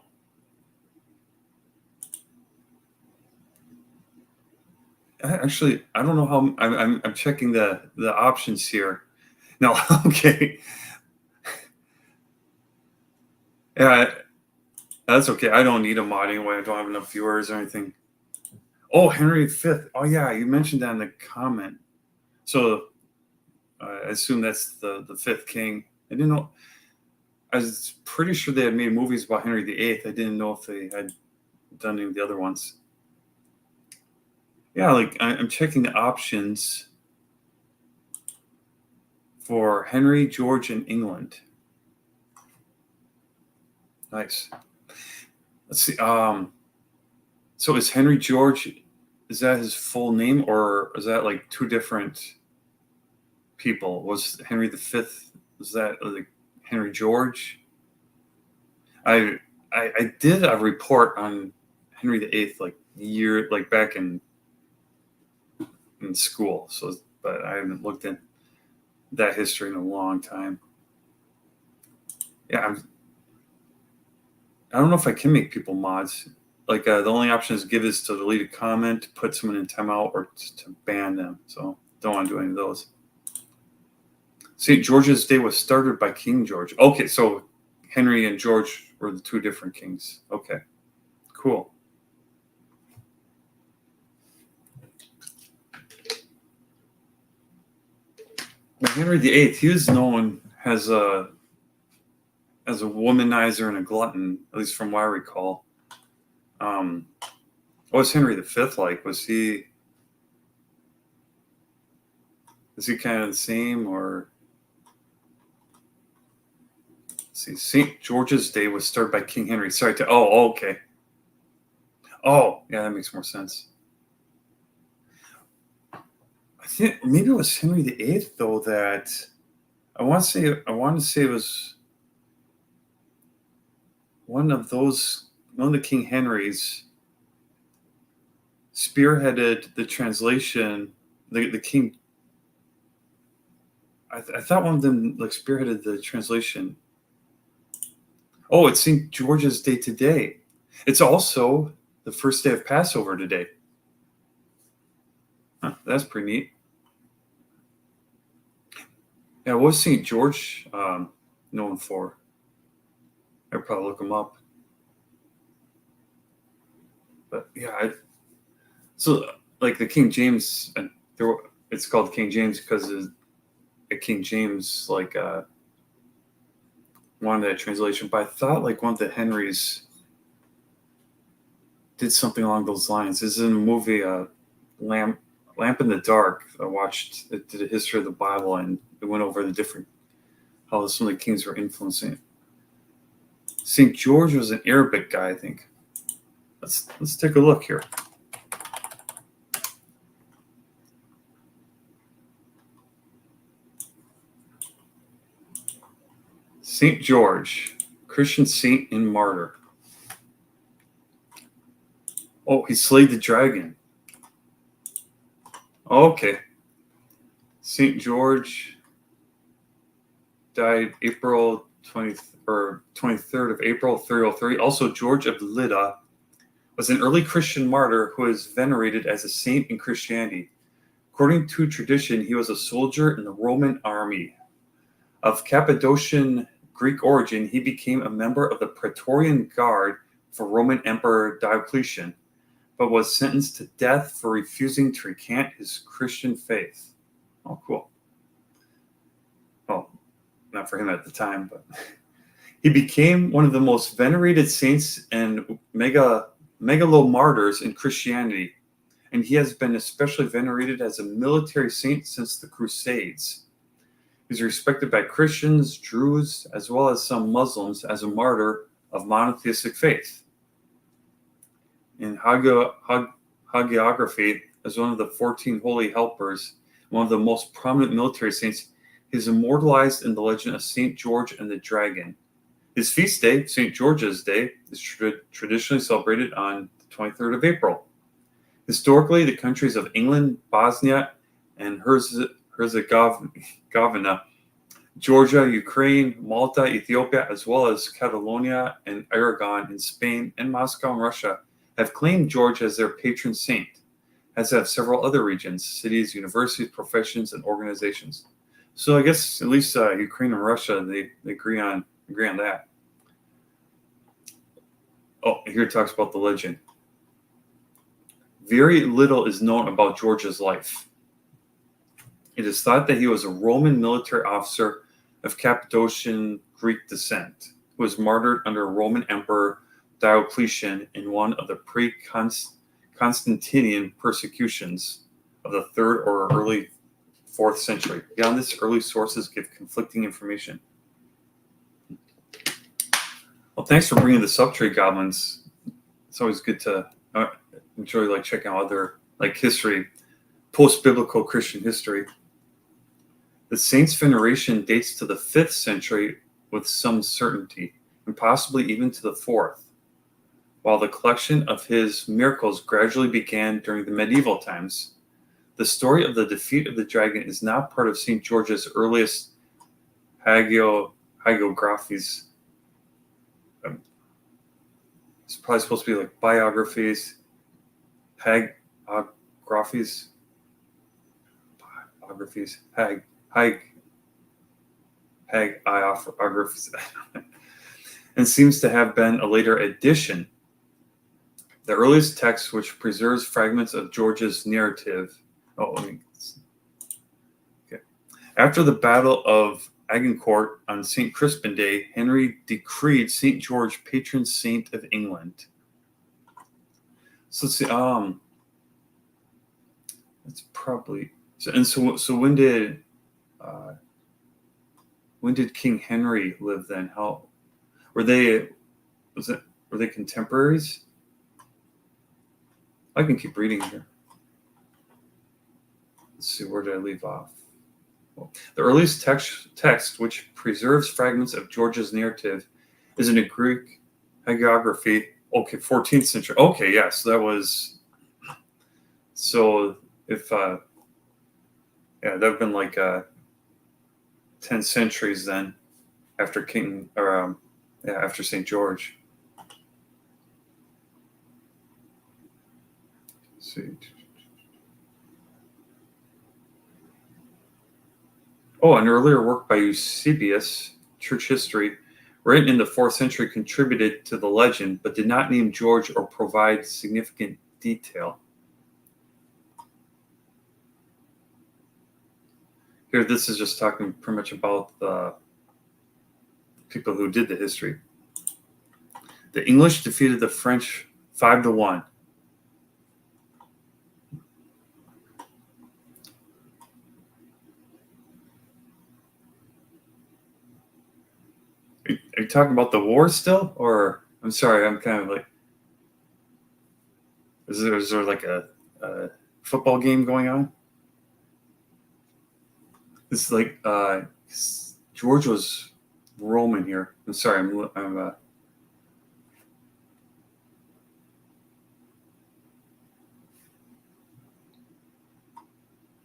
Actually, I don't know how. I'm checking the options here. No, okay. Yeah, that's okay. I don't need a mod anyway. I don't have enough viewers or anything. Oh, Henry V. Oh, yeah, you mentioned that in the comment. So I assume that's the fifth king. I didn't know. I was pretty sure they had made movies about Henry VIII. I didn't know if they had done any of the other ones. Yeah, like I'm checking the options for Henry, George, and England. Nice. Let's see. So is Henry George? Is that his full name, or is that like two different people? Was Henry V? Was that like Henry George? I did a report on Henry VIII like back in school. So, but I haven't looked at that history in a long time. Yeah, I don't know if I can make people mods. Like the only option is give is to delete a comment, put someone in timeout, or to ban them. So don't want to do any of those. St. George's Day was started by King George. Okay, so Henry and George were the two different kings. Okay, cool. But Henry VIII, he was known as a womanizer and a glutton, at least from what I recall. What was Henry V like? Was he kind of the same, or let's see? St. George's Day was started by King Henry. Sorry to. Oh, okay. Oh, yeah, that makes more sense. I think maybe it was Henry VIII though that I want to say it was one of the King Henrys spearheaded the translation. The king. I thought one of them like spearheaded the translation. Oh, it's St. George's Day today. It's also the first day of Passover today. Huh, that's pretty neat. Yeah, what was St. George known for? I'd probably look him up. But yeah, so like the King James, it's called King James because King James wanted that translation. But I thought like one of the Henrys did something along those lines. This is in a movie, Lamp in the Dark. I watched. It did a history of the Bible, and it went over the different how some of the kings were influencing it. St. George was an Arabic guy, I think. Let's take a look here. St. George, Christian saint and martyr. Oh, he slayed the dragon. Okay. St. George died April 23rd of April 303. Also, George of Lydda was an early Christian martyr who is venerated as a saint in Christianity. According to tradition, he was a soldier in the Roman army. Of Cappadocian Greek origin, he became a member of the Praetorian Guard for Roman Emperor Diocletian, but was sentenced to death for refusing to recant his Christian faith. Oh, cool. Well, not for him at the time, but he became one of the most venerated saints and megalomartyrs in Christianity, and he has been especially venerated as a military saint since the Crusades. He's respected by Christians, Druze, as well as some Muslims as a martyr of monotheistic faith. In hagiography, as one of the 14 holy helpers, one of the most prominent military saints, he is immortalized in the legend of St. George and the Dragon. His feast day, St. George's Day, is traditionally celebrated on the 23rd of April. Historically, the countries of England, Bosnia, and Herzegovina, Georgia, Ukraine, Malta, Ethiopia, as well as Catalonia and Aragon in Spain, and Moscow in Russia have claimed George as their patron saint, as have several other regions, cities, universities, professions, and organizations. So I guess at least Ukraine and Russia, they agree on that. Oh, here it talks about the legend. Very little is known about George's life. It is thought that he was a Roman military officer of Cappadocian Greek descent, who was martyred under Roman Emperor Diocletian in one of the pre-Constantinian persecutions of the 3rd or early 4th century. Beyond this, early sources give conflicting information. Well, thanks for bringing this up, Trade Goblins. It's always good to enjoy like checking out other like history, post-biblical Christian history. The saint's veneration dates to the 5th century with some certainty, and possibly even to the 4th, while the collection of his miracles gradually began during the medieval times. The story of the defeat of the dragon is not part of St. George's earliest hagiographies. It's probably supposed to be like biographies, hagiographies, hagiographies, and seems to have been a later addition. The earliest text, which preserves fragments of George's narrative. Okay. After the Battle of Agincourt on St. Crispin Day, Henry decreed St. George patron saint of England. So let's see. It's probably so. When did King Henry live then? How were they? Were they contemporaries? I can keep reading here. Let's see, where did I leave off? Well, the earliest text, which preserves fragments of George's narrative, is in a Greek hagiography. Okay, 14th century. Okay, yes, yeah, so that was. So if that'd have been like 10 centuries then, after after St. George. Let's see. Oh, an earlier work by Eusebius, Church History, written in the 4th century, contributed to the legend, but did not name George or provide significant detail. Here, this is just talking pretty much about the people who did the history. The English defeated the French 5-1. Are you talking about the war still? Or, I'm sorry, I'm kind of like, is there like a football game going on? It's like, George was Roman here. I'm sorry,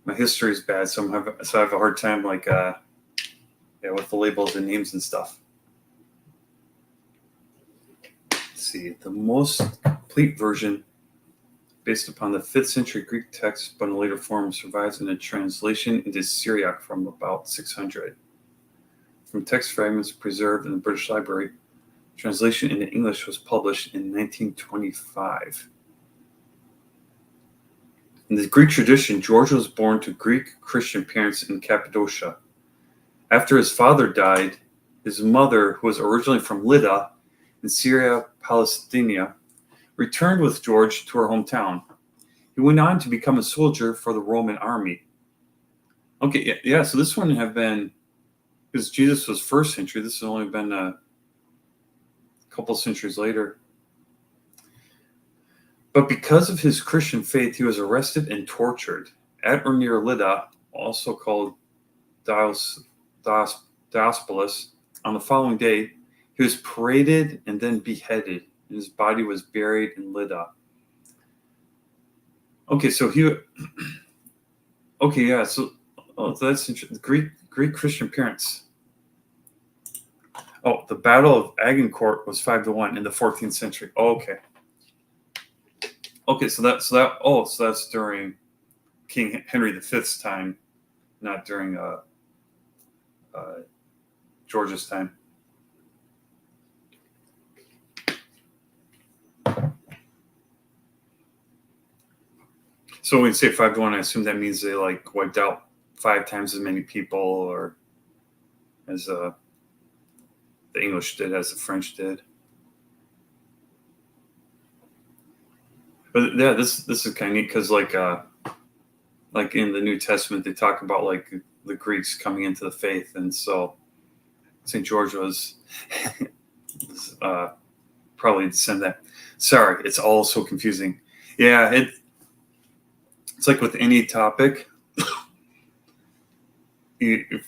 my history is bad, so I have a hard time like, with the labels and names and stuff. See, the most complete version, based upon the 5th century Greek text, but in a later form, survives in a translation into Syriac from about 600. From text fragments preserved in the British Library, translation into English was published in 1925. In the Greek tradition, George was born to Greek Christian parents in Cappadocia. After his father died, his mother, who was originally from Lydda, in Syria, Palestina, returned with George to her hometown. He went on to become a soldier for the Roman army. Okay, yeah, so this one have been, because Jesus was 1st century, this has only been a couple centuries later. But because of his Christian faith, he was arrested and tortured at or near Lydda, also called Diopolis. On the following day, he was paraded and then beheaded, and his body was buried in Lydda. Okay, so okay, yeah, so that's interesting. Greek Christian parents. Oh, the Battle of Agincourt was 5-1 in the 14th century. Oh, okay. Okay, so that's during King Henry V's time, not during George's time. So when we say 5-1, I assume that means they like wiped out 5 times as many people, or as the English did, as the French did. But yeah, this is kind of neat because like in the New Testament they talk about like the Greeks coming into the faith, and so St. George was probably descendant. Sorry, it's all so confusing. Yeah, it's like with any topic. If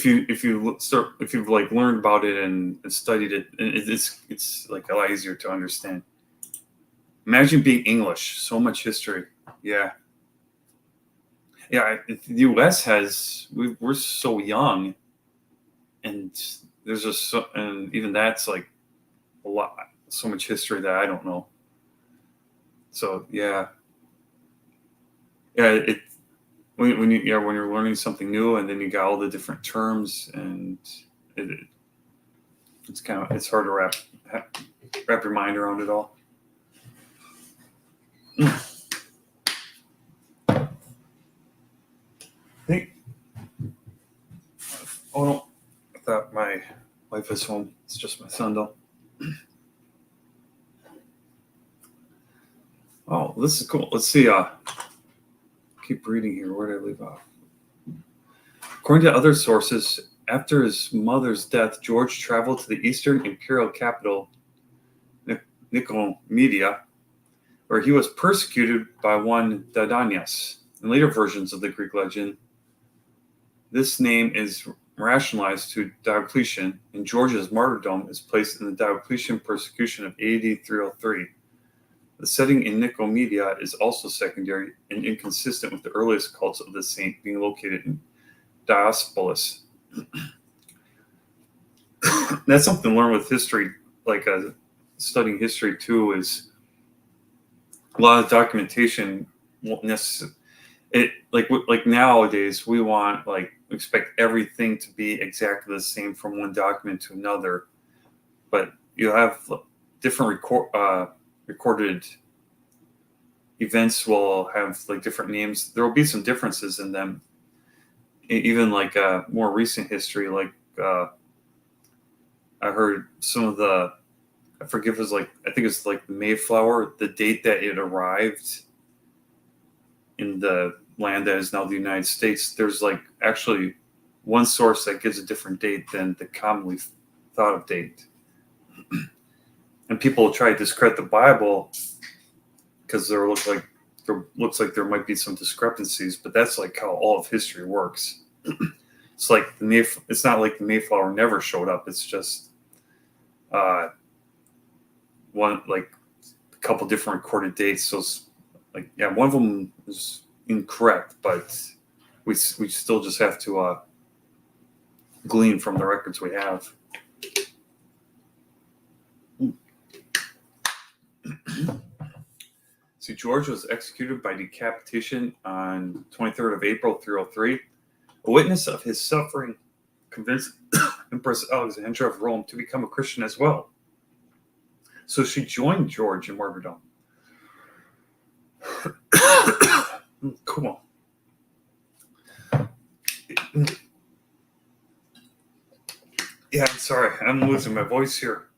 you've like learned about it and studied it, it's like a lot easier to understand. Imagine being English, so much history. Yeah. The U.S. we're so young, and there's just and even that's like a lot, so much history that I don't know. So yeah. When you're learning something new, and then you got all the different terms, and it's hard to wrap your mind around it all. Oh no, I thought my wife is home. It's just my son though. Oh, this is cool. Let's see. Keep reading here. Where did I leave off? According to other sources, after his mother's death, George traveled to the eastern imperial capital, Nicomedia, where he was persecuted by one Dardanias. In later versions of the Greek legend, this name is rationalized to Diocletian, and George's martyrdom is placed in the Diocletian persecution of AD 303. The setting in Nicomedia is also secondary and inconsistent with the earliest cults of the saint being located in Diospolis. That's something to learn with history, like studying history too, is a lot of documentation won't necessarily. Like nowadays, we expect everything to be exactly the same from one document to another, but you have different recorded events will have like different names. There will be some differences in them. Even like more recent history, like I heard some of the, I forget, I think it's like the Mayflower, the date that it arrived in the land that is now the United States. There's like actually one source that gives a different date than the commonly thought of date. And people try to discredit the Bible because there looks like there might be some discrepancies, but that's like how all of history works. It's like it's not like the Mayflower never showed up. It's just one, like a couple different recorded dates. So it's like, yeah, one of them is incorrect, but we still just have to glean from the records we have. See, George was executed by decapitation on 23rd of April 303. A witness of his suffering convinced Empress Alexandra of Rome to become a Christian as well. So she joined George in martyrdom. Cool. Yeah, I'm sorry. I'm losing my voice here.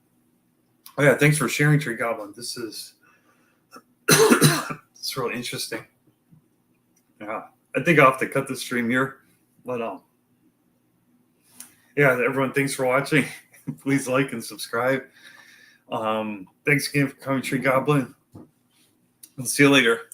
Oh yeah, thanks for sharing, Tree Goblin. This is it's really interesting. Yeah, I think I'll have to cut the stream here. But yeah, everyone, thanks for watching. Please like and subscribe. Thanks again for coming, Tree Goblin. I'll see you later.